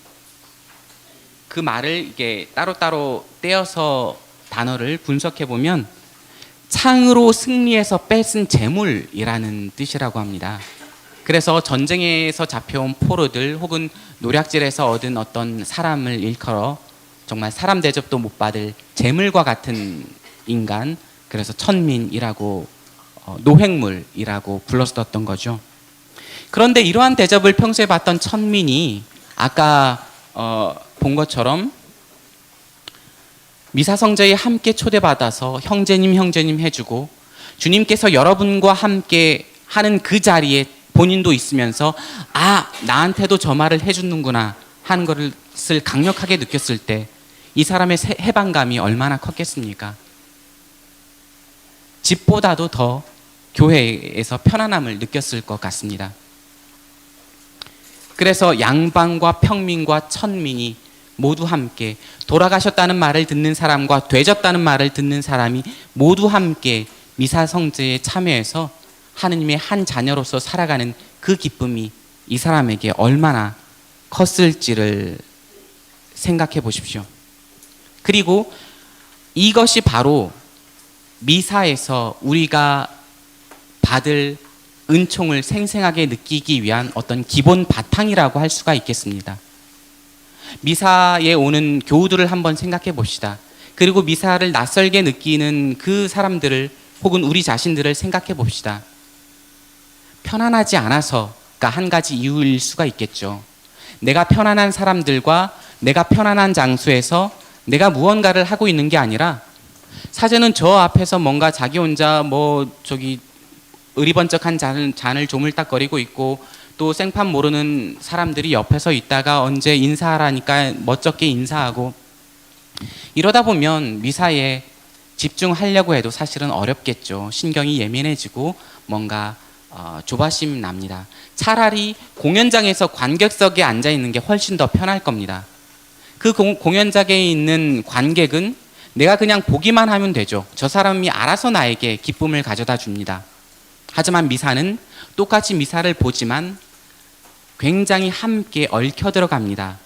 말을 이게 따로따로 떼어서 단어를 분석해 보면 창으로 승리해서 뺏은 재물이라는 뜻이라고 합니다. 그래서 전쟁에서 잡혀온 포로들 혹은 노략질에서 얻은 어떤 사람을 일컬어 정말 사람 대접도 못 받을 재물과 같은 인간, 그래서 천민이라고 노획물이라고 불렀었던 거죠. 그런데 이러한 대접을 평소에 받던 천민이 아까 본 것처럼 미사성제에 함께 초대받아서 형제님 해주고 주님께서 여러분과 함께 하는 그 자리에 본인도 있으면서 나한테도 저 말을 해주는구나 하는 것을 강력하게 느꼈을 때 이 사람의 해방감이 얼마나 컸겠습니까? 집보다도 더 교회에서 편안함을 느꼈을 것 같습니다. 그래서 양반과 평민과 천민이 모두 함께 돌아가셨다는 말을 듣는 사람과 되졌다는 말을 듣는 사람이 모두 함께 미사성제에 참여해서 하느님의 한 자녀로서 살아가는 그 기쁨이 이 사람에게 얼마나 컸을지를 생각해 보십시오. 그리고 이것이 바로 미사에서 우리가 받을 은총을 생생하게 느끼기 위한 어떤 기본 바탕이라고 할 수가 있겠습니다. 미사에 오는 교우들을 한번 생각해 봅시다. 그리고 미사를 낯설게 느끼는 그 사람들을 혹은 우리 자신들을 생각해 봅시다. 편안하지 않아서가 한 가지 이유일 수가 있겠죠. 내가 편안한 사람들과 내가 편안한 장소에서 내가 무언가를 하고 있는 게 아니라 사제는 저 앞에서 뭔가 자기 혼자 의리번쩍한 잔을 조물딱거리고 있고 또 생판 모르는 사람들이 옆에서 있다가 언제 인사하라니까 멋쩍게 인사하고 이러다 보면 미사에 집중하려고 해도 사실은 어렵겠죠. 신경이 예민해지고 뭔가 조바심 납니다. 차라리 공연장에서 관객석에 앉아 있는 게 훨씬 더 편할 겁니다. 그 공연장에 있는 관객은 내가 그냥 보기만 하면 되죠. 저 사람이 알아서 나에게 기쁨을 가져다 줍니다. 하지만 미사는 똑같이 미사를 보지만 굉장히 함께 얽혀 들어갑니다.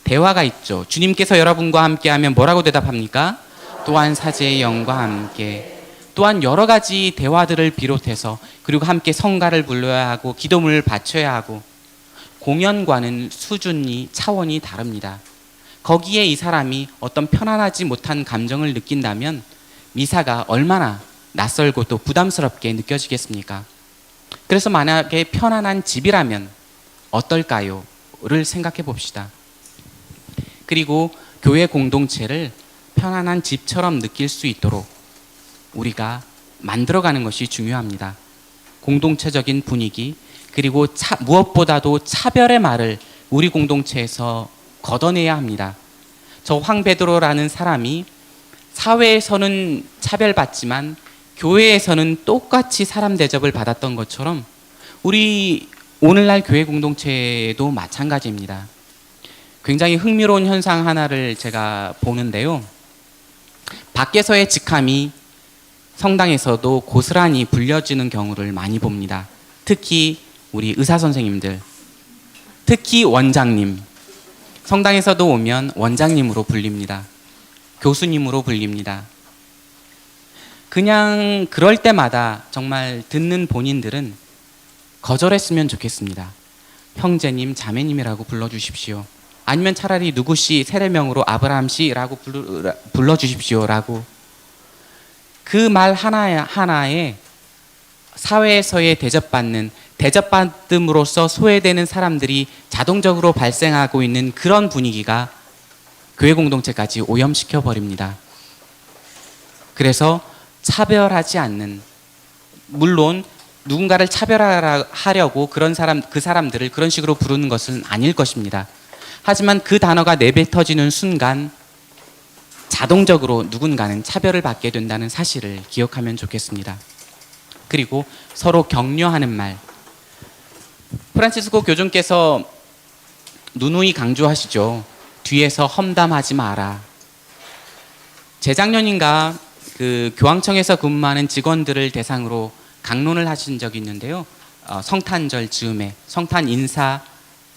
대화가 있죠. 주님께서 여러분과 함께하면 뭐라고 대답합니까? 또한 사제의 영과 함께. 또한 여러 가지 대화들을 비롯해서 그리고 함께 성가를 불러야 하고 기도문을 바쳐야 하고 공연과는 수준이 차원이 다릅니다. 거기에 이 사람이 어떤 편안하지 못한 감정을 느낀다면 미사가 얼마나 낯설고 또 부담스럽게 느껴지겠습니까? 그래서 만약에 편안한 집이라면 어떨까요? 를 생각해 봅시다. 그리고 교회 공동체를 편안한 집처럼 느낄 수 있도록 우리가 만들어가는 것이 중요합니다. 공동체적인 분위기, 그리고 무엇보다도 차별의 말을 우리 공동체에서 걷어내야 합니다. 저 황베드로라는 사람이 사회에서는 차별받지만 교회에서는 똑같이 사람 대접을 받았던 것처럼 우리 오늘날 교회 공동체도 마찬가지입니다. 굉장히 흥미로운 현상 하나를 제가 보는데요. 밖에서의 직함이 성당에서도 고스란히 불려지는 경우를 많이 봅니다. 특히 우리 의사 선생님들, 특히 원장님. 성당에서도 오면 원장님으로 불립니다. 교수님으로 불립니다. 그냥 그럴 때마다 정말 듣는 본인들은 거절했으면 좋겠습니다. 형제님, 자매님이라고 불러주십시오. 아니면 차라리 누구씨, 세례명으로 아브라함 씨라고 불러주십시오라고. 그 말 하나에 사회에서의 대접받음으로써 소외되는 사람들이 자동적으로 발생하고 있는 그런 분위기가 교회 공동체까지 오염시켜 버립니다. 그래서 차별하지 않는, 물론 누군가를 차별하려고 그 사람들을 그런 식으로 부르는 것은 아닐 것입니다. 하지만 그 단어가 내뱉어지는 순간 자동적으로 누군가는 차별을 받게 된다는 사실을 기억하면 좋겠습니다. 그리고 서로 격려하는 말. 프란치스코 교주께서 누누이 강조하시죠. 뒤에서 험담하지 마라. 재작년인가 그 교황청에서 근무하는 직원들을 대상으로 강론을 하신 적이 있는데요. 성탄절 즈음에 성탄 인사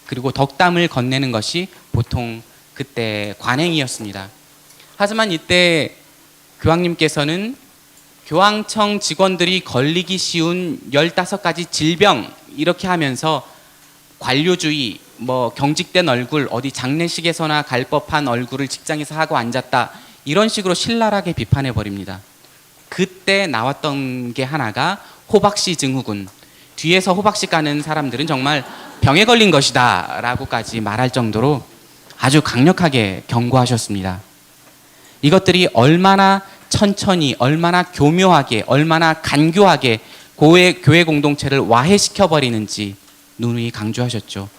그리고 덕담을 건네는 것이 보통 그때 관행이었습니다. 하지만 이때 교황님께서는 교황청 직원들이 걸리기 쉬운 15가지 질병 이렇게 하면서 관료주의, 경직된 얼굴, 어디 장례식에서나 갈 법한 얼굴을 직장에서 하고 앉았다, 이런 식으로 신랄하게 비판해 버립니다. 그때 나왔던 게 하나가 호박씨 증후군. 뒤에서 호박씨 까는 사람들은 정말 병에 걸린 것이다 라고까지 말할 정도로 아주 강력하게 경고하셨습니다. 이것들이 얼마나 천천히, 얼마나 교묘하게, 얼마나 간교하게 교회 공동체를 와해시켜버리는지 누누이 강조하셨죠.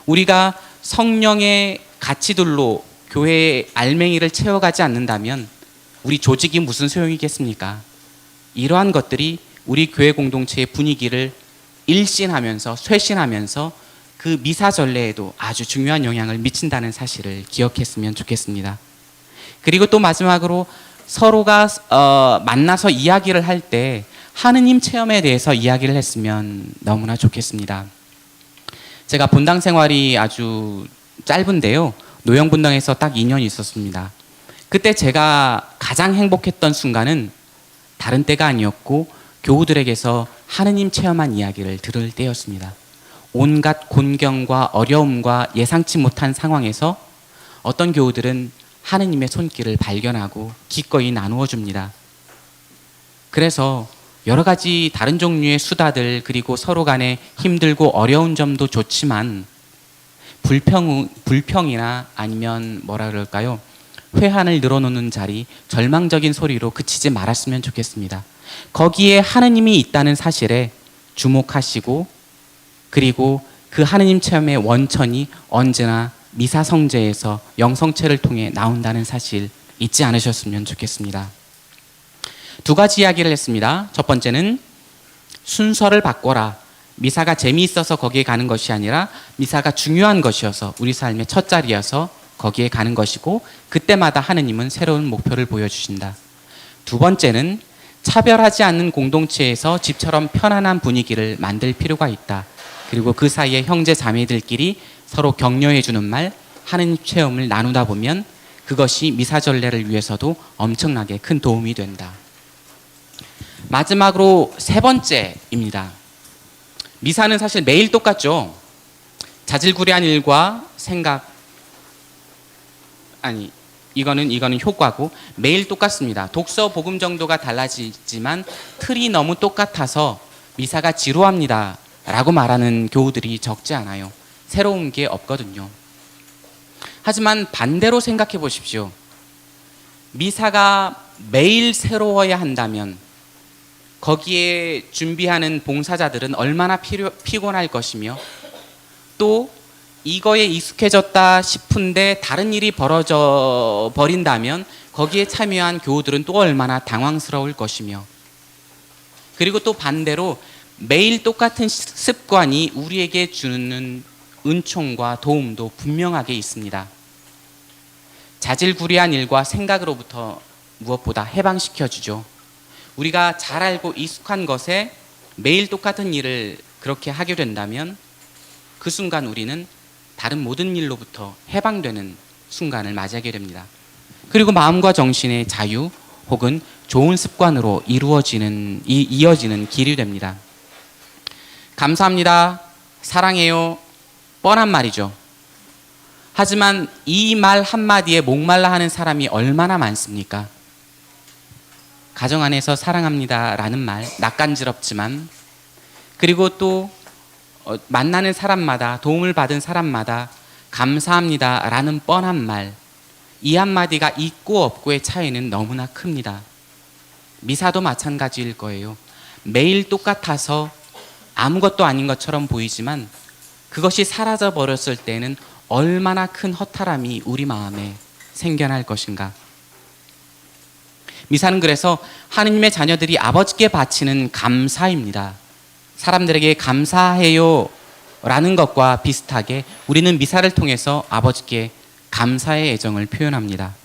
우리가 성령의 가치들로 교회의 알맹이를 채워가지 않는다면 우리 조직이 무슨 소용이겠습니까? 이러한 것들이 우리 교회 공동체의 분위기를 일신하면서 쇄신하면서 그 미사 전례에도 아주 중요한 영향을 미친다는 사실을 기억했으면 좋겠습니다. 그리고 또 마지막으로 서로가 만나서 이야기를 할 때 하느님 체험에 대해서 이야기를 했으면 너무나 좋겠습니다. 제가 본당 생활이 아주 짧은데요. 노영분당에서 딱 2년 있었습니다. 그때 제가 가장 행복했던 순간은 다른 때가 아니었고 교우들에게서 하느님 체험한 이야기를 들을 때였습니다. 온갖 곤경과 어려움과 예상치 못한 상황에서 어떤 교우들은 하느님의 손길을 발견하고 기꺼이 나누어 줍니다. 그래서 여러 가지 다른 종류의 수다들, 그리고 서로 간에 힘들고 어려운 점도 좋지만 불평이나 아니면 뭐라 그럴까요? 회한을 늘어놓는 자리, 절망적인 소리로 그치지 말았으면 좋겠습니다. 거기에 하느님이 있다는 사실에 주목하시고, 그리고 그 하느님 체험의 원천이 언제나 미사 성제에서 영성체를 통해 나온다는 사실 잊지 않으셨으면 좋겠습니다. 2가지 이야기를 했습니다. 첫 번째는 순서를 바꿔라. 미사가 재미있어서 거기에 가는 것이 아니라 미사가 중요한 것이어서 우리 삶의 첫 자리여서 거기에 가는 것이고, 그때마다 하느님은 새로운 목표를 보여주신다. 2번째는 차별하지 않는 공동체에서 집처럼 편안한 분위기를 만들 필요가 있다. 그리고 그 사이에 형제 자매들끼리 서로 격려해 주는 말, 하느님 체험을 나누다 보면 그것이 미사 전례를 위해서도 엄청나게 큰 도움이 된다. 마지막으로 3번째입니다. 미사는 사실 매일 똑같죠. 자질구레한 일과 생각, 이거는 효과고 매일 똑같습니다. 독서 복음 정도가 달라지지만 틀이 너무 똑같아서 미사가 지루합니다 라고 말하는 교우들이 적지 않아요. 새로운 게 없거든요. 하지만 반대로 생각해 보십시오. 미사가 매일 새로워야 한다면 거기에 준비하는 봉사자들은 얼마나 피곤할 것이며, 또 이거에 익숙해졌다 싶은데 다른 일이 벌어져 버린다면 거기에 참여한 교우들은 또 얼마나 당황스러울 것이며, 그리고 또 반대로 매일 똑같은 습관이 우리에게 주는 은총과 도움도 분명하게 있습니다. 자질구레한 일과 생각으로부터 무엇보다 해방시켜주죠. 우리가 잘 알고 익숙한 것에 매일 똑같은 일을 그렇게 하게 된다면 그 순간 우리는 다른 모든 일로부터 해방되는 순간을 맞이하게 됩니다. 그리고 마음과 정신의 자유 혹은 좋은 습관으로 이어지는 길이 됩니다. 감사합니다. 사랑해요. 뻔한 말이죠. 하지만 이 말 한마디에 목말라 하는 사람이 얼마나 많습니까? 가정 안에서 사랑합니다라는 말, 낯간지럽지만, 그리고 또 만나는 사람마다, 도움을 받은 사람마다 감사합니다라는 뻔한 말, 이 한마디가 있고 없고의 차이는 너무나 큽니다. 미사도 마찬가지일 거예요. 매일 똑같아서 아무것도 아닌 것처럼 보이지만 그것이 사라져 버렸을 때는 얼마나 큰 허탈함이 우리 마음에 생겨날 것인가. 미사는 그래서 하느님의 자녀들이 아버지께 바치는 감사입니다. 사람들에게 감사해요 라는 것과 비슷하게 우리는 미사를 통해서 아버지께 감사의 애정을 표현합니다.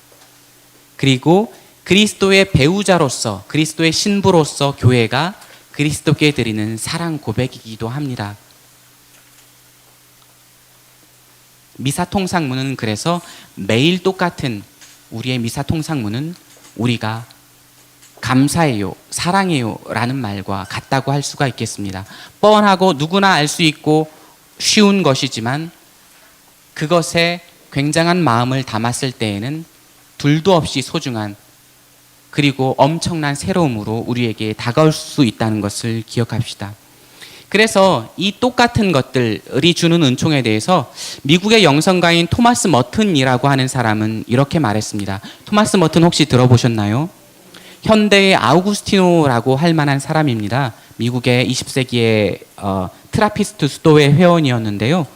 그리고 그리스도의 배우자로서, 그리스도의 신부로서 교회가 그리스도께 드리는 사랑 고백이기도 합니다. 미사 통상문은 그래서 매일 똑같은 우리의 미사 통상문은 우리가 감사해요, 사랑해요 라는 말과 같다고 할 수가 있겠습니다. 뻔하고 누구나 알 수 있고 쉬운 것이지만 그것에 굉장한 마음을 담았을 때에는 둘도 없이 소중한, 그리고 엄청난 새로움으로 우리에게 다가올 수 있다는 것을 기억합시다. 그래서 이 똑같은 것들이 주는 은총에 대해서 미국의 영성가인 토마스 머튼이라고 하는 사람은 이렇게 말했습니다. 토마스 머튼 혹시 들어보셨나요? 현대의 아우구스티노라고 할 만한 사람입니다. 미국의 20세기의 트라피스트 수도회 회원이었는데요.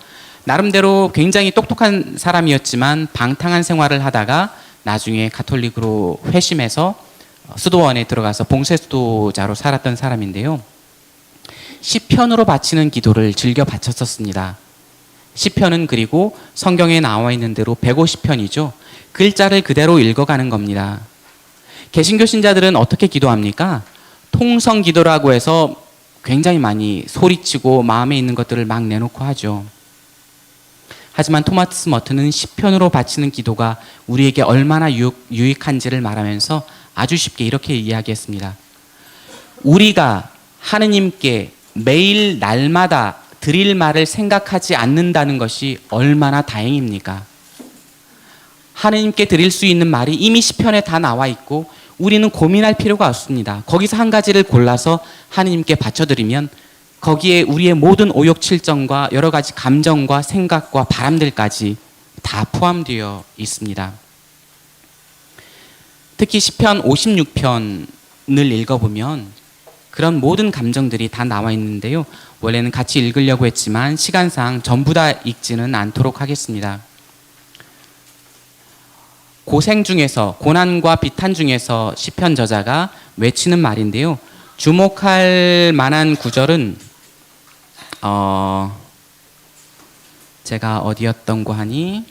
나름대로 굉장히 똑똑한 사람이었지만 방탕한 생활을 하다가 나중에 가톨릭으로 회심해서 수도원에 들어가서 봉쇄수도자로 살았던 사람인데요. 시편으로 바치는 기도를 즐겨 바쳤었습니다. 시편은 그리고 성경에 나와 있는 대로 150편이죠. 글자를 그대로 읽어가는 겁니다. 개신교 신자들은 어떻게 기도합니까? 통성 기도라고 해서 굉장히 많이 소리치고 마음에 있는 것들을 막 내놓고 하죠. 하지만 토마스 머튼은 시편으로 바치는 기도가 우리에게 얼마나 유익한지를 말하면서 아주 쉽게 이렇게 이야기했습니다. 우리가 하느님께 매일 날마다 드릴 말을 생각하지 않는다는 것이 얼마나 다행입니까? 하느님께 드릴 수 있는 말이 이미 시편에 다 나와 있고 우리는 고민할 필요가 없습니다. 거기서 한 가지를 골라서 하느님께 바쳐드리면 거기에 우리의 모든 오욕칠정과 여러 가지 감정과 생각과 바람들까지 다 포함되어 있습니다. 특히 시편 56편을 읽어보면 그런 모든 감정들이 다 나와 있는데요. 원래는 같이 읽으려고 했지만 시간상 전부 다 읽지는 않도록 하겠습니다. 고생 중에서, 고난과 비탄 중에서 시편 저자가 외치는 말인데요. 주목할 만한 구절은 제가 어디였던 거 하니?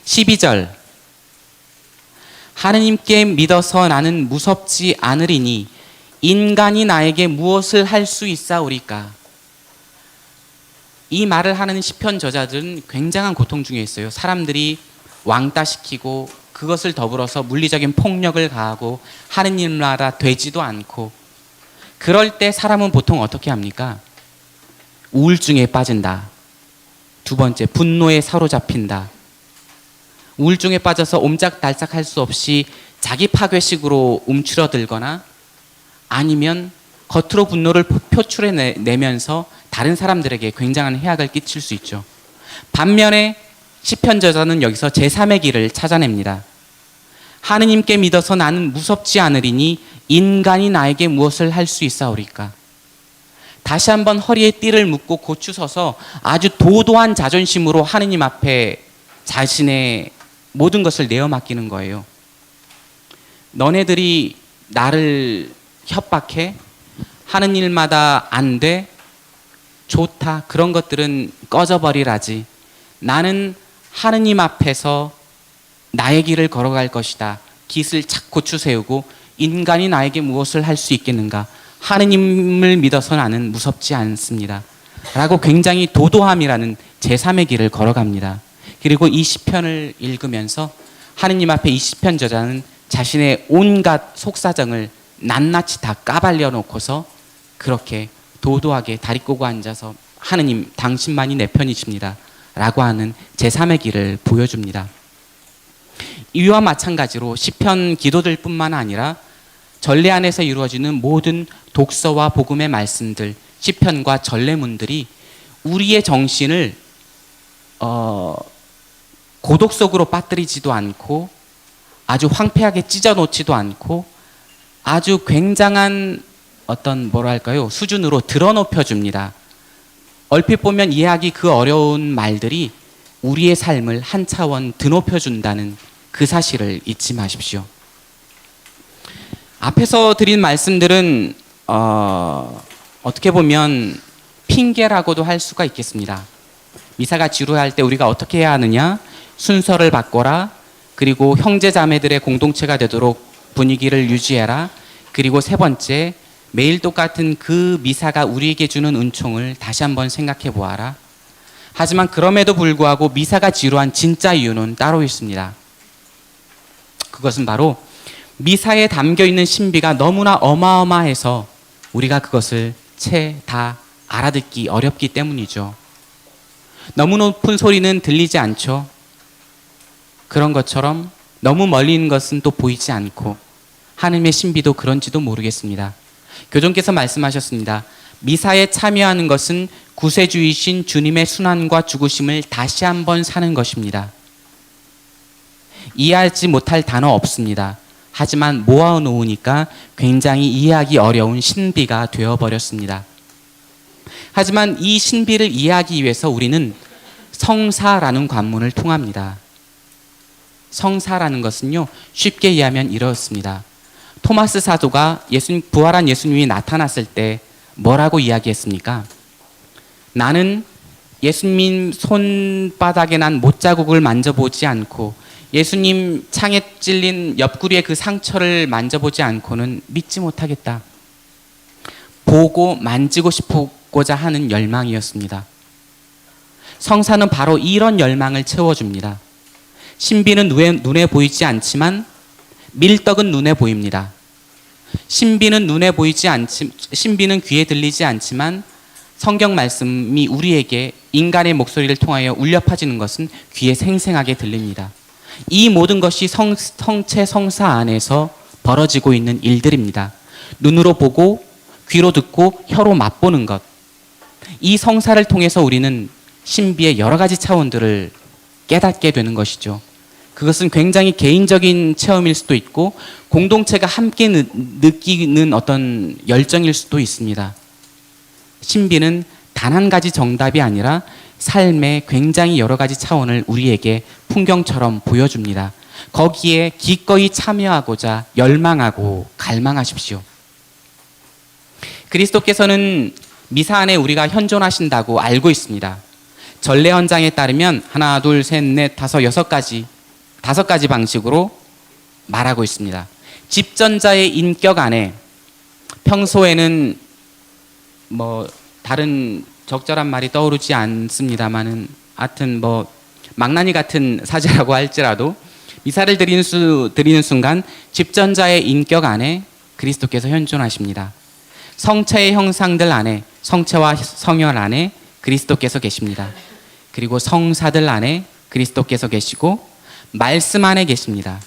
12절. 하느님께 믿어서 나는 무섭지 않으리니 인간이 나에게 무엇을 할 수 있사오리까? 이 말을 하는 시편 저자들은 굉장한 고통 중에 있어요. 사람들이 왕따시키고 그것을 더불어서 물리적인 폭력을 가하고 하느님 나라 되지도 않고, 그럴 때 사람은 보통 어떻게 합니까? 우울증에 빠진다. 두 번째, 분노에 사로잡힌다. 우울증에 빠져서 옴짝달싹할 수 없이 자기 파괴식으로 움츠러들거나 아니면 겉으로 분노를 표출해내면서 다른 사람들에게 굉장한 해악을 끼칠 수 있죠. 반면에 시편 저자는 여기서 제3의 길을 찾아냅니다. 하느님께 믿어서 나는 무섭지 않으리니 인간이 나에게 무엇을 할 수 있사오리까? 다시 한번 허리에 띠를 묶고 고추서서 아주 도도한 자존심으로 하느님 앞에 자신의 모든 것을 내어 맡기는 거예요. 너네들이 나를 협박해? 하는 일마다 안 돼? 좋다. 그런 것들은 꺼져버리라지. 나는 하느님 앞에서 나의 길을 걸어갈 것이다. 깃을 착 고추 세우고 인간이 나에게 무엇을 할 수 있겠는가? 하느님을 믿어서 나는 무섭지 않습니다. 라고 굉장히 도도함이라는 제3의 길을 걸어갑니다. 그리고 이 시편을 읽으면서 하느님 앞에 이 시편 저자는 자신의 온갖 속사정을 낱낱이 다 까발려 놓고서 그렇게 도도하게 다리 꼬고 앉아서 하느님 당신만이 내 편이십니다 라고 하는 제3의 길을 보여줍니다. 이와 마찬가지로 시편 기도들 뿐만 아니라 전례 안에서 이루어지는 모든 독서와 복음의 말씀들, 시편과 전례문들이 우리의 정신을 고독 속으로 빠뜨리지도 않고 아주 황폐하게 찢어놓지도 않고 아주 굉장한 어떤 뭐랄까요 수준으로 드러높여 줍니다. 얼핏 보면 이해하기 그 어려운 말들이 우리의 삶을 한 차원 드높여 준다는 그 사실을 잊지 마십시오. 앞에서 드린 말씀들은 어떻게 보면 핑계라고도 할 수가 있겠습니다. 미사가 지루할 때 우리가 어떻게 해야 하느냐? 순서를 바꿔라. 그리고 형제 자매들의 공동체가 되도록 분위기를 유지해라. 그리고 세 번째, 매일 똑같은 그 미사가 우리에게 주는 은총을 다시 한번 생각해 보아라. 하지만 그럼에도 불구하고 미사가 지루한 진짜 이유는 따로 있습니다. 그것은 바로 미사에 담겨 있는 신비가 너무나 어마어마해서 우리가 그것을 채 다 알아듣기 어렵기 때문이죠. 너무 높은 소리는 들리지 않죠. 그런 것처럼 너무 멀리 있는 것은 또 보이지 않고 하느님의 신비도 그런지도 모르겠습니다. 교종께서 말씀하셨습니다. 미사에 참여하는 것은 구세주이신 주님의 순환과 죽으심을 다시 한번 사는 것입니다. 이해하지 못할 단어 없습니다. 하지만 모아놓으니까 굉장히 이해하기 어려운 신비가 되어버렸습니다. 하지만 이 신비를 이해하기 위해서 우리는 성사라는 관문을 통합니다. 성사라는 것은요, 쉽게 이해하면 이렇습니다. 토마스 사도가 부활한 예수님이 나타났을 때 뭐라고 이야기했습니까? 나는 예수님 손바닥에 난 못자국을 만져보지 않고 예수님 창에 찔린 옆구리의 그 상처를 만져보지 않고는 믿지 못하겠다. 보고 만지고 싶고자 하는 열망이었습니다. 성사는 바로 이런 열망을 채워줍니다. 신비는 눈에 보이지 않지만 밀떡은 눈에 보입니다. 신비는 귀에 들리지 않지만 성경 말씀이 우리에게 인간의 목소리를 통하여 울려 퍼지는 것은 귀에 생생하게 들립니다. 이 모든 것이 성체 성사 안에서 벌어지고 있는 일들입니다. 눈으로 보고 귀로 듣고 혀로 맛보는 것. 이 성사를 통해서 우리는 신비의 여러 가지 차원들을 깨닫게 되는 것이죠. 그것은 굉장히 개인적인 체험일 수도 있고 공동체가 함께 느끼는 어떤 열정일 수도 있습니다. 신비는 단 한 가지 정답이 아니라 삶의 굉장히 여러 가지 차원을 우리에게 풍경처럼 보여줍니다. 거기에 기꺼이 참여하고자 열망하고 갈망하십시오. 그리스도께서는 미사 안에 우리가 현존하신다고 알고 있습니다. 전례 헌장에 따르면 하나, 둘, 셋, 넷, 다섯, 여섯 가지 방식으로 말하고 있습니다. 집전자의 인격 안에 평소에는 다른 적절한 말이 떠오르지 않습니다만은 하여튼 망나니 같은 사제라고 할지라도 미사를 드리는 순간 집전자의 인격 안에 그리스도께서 현존하십니다. 성체의 형상들 안에, 성체와 성혈 안에 그리스도께서 계십니다. 그리고 성사들 안에 그리스도께서 계시고 말씀 안에 계십니다.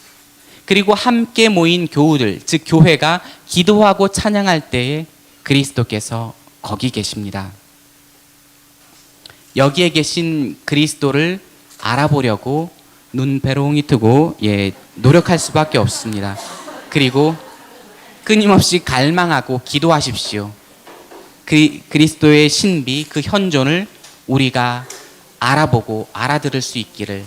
그리고 함께 모인 교우들, 즉 교회가 기도하고 찬양할 때에 그리스도께서 거기 계십니다. 여기에 계신 그리스도를 알아보려고 눈배롱이 트고 노력할 수밖에 없습니다. 그리고 끊임없이 갈망하고 기도하십시오. 그리스도의 신비, 그 현존을 우리가 알아보고 알아들을 수 있기를.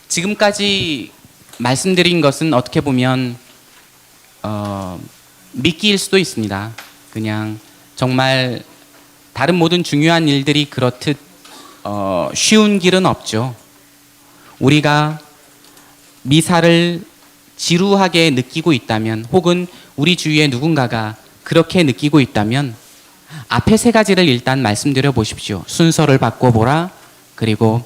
지금까지 말씀드린 것은 어떻게 보면 미끼일 수도 있습니다. 그냥 정말 다른 모든 중요한 일들이 그렇듯 쉬운 길은 없죠. 우리가 미사를 지루하게 느끼고 있다면, 혹은 우리 주위에 누군가가 그렇게 느끼고 있다면 앞에 세 가지를 일단 말씀드려 보십시오. 순서를 바꿔보라. 그리고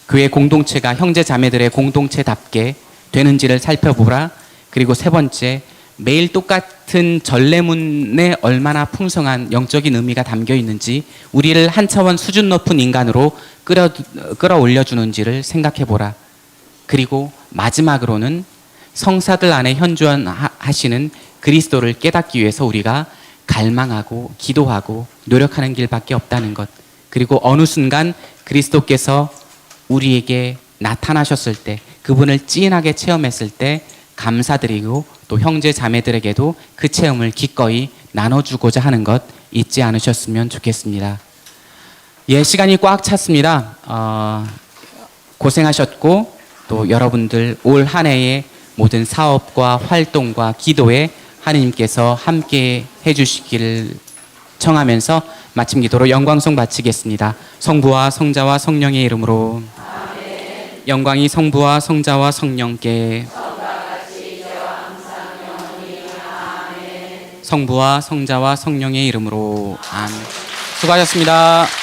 교회 공동체가 형제 자매들의 공동체답게 되는지를 살펴보라. 그리고 세 번째, 매일 똑같은 전례문에 얼마나 풍성한 영적인 의미가 담겨 있는지, 우리를 한 차원 수준 높은 인간으로 끌어올려 주는지를 생각해 보라. 그리고 마지막으로는 성사들 안에 현존하시는 그리스도를 깨닫기 위해서 우리가 갈망하고 기도하고 노력하는 길밖에 없다는 것. 그리고 어느 순간 그리스도께서 우리에게 나타나셨을 때, 그분을 찐하게 체험했을 때 감사드리고 또 형제 자매들에게도 그 체험을 기꺼이 나눠주고자 하는 것 잊지 않으셨으면 좋겠습니다. 예, 시간이 꽉 찼습니다. 고생하셨고 또 여러분들 올 한 해의 모든 사업과 활동과 기도에 하느님께서 함께 해주시기를 청하면서 마침 기도로 영광송 바치겠습니다. 성부와 성자와 성령의 이름으로. 아멘. 영광이 성부와 성자와 성령께. 성부와 성자와 성령의 이름으로. 아멘. 수고하셨습니다.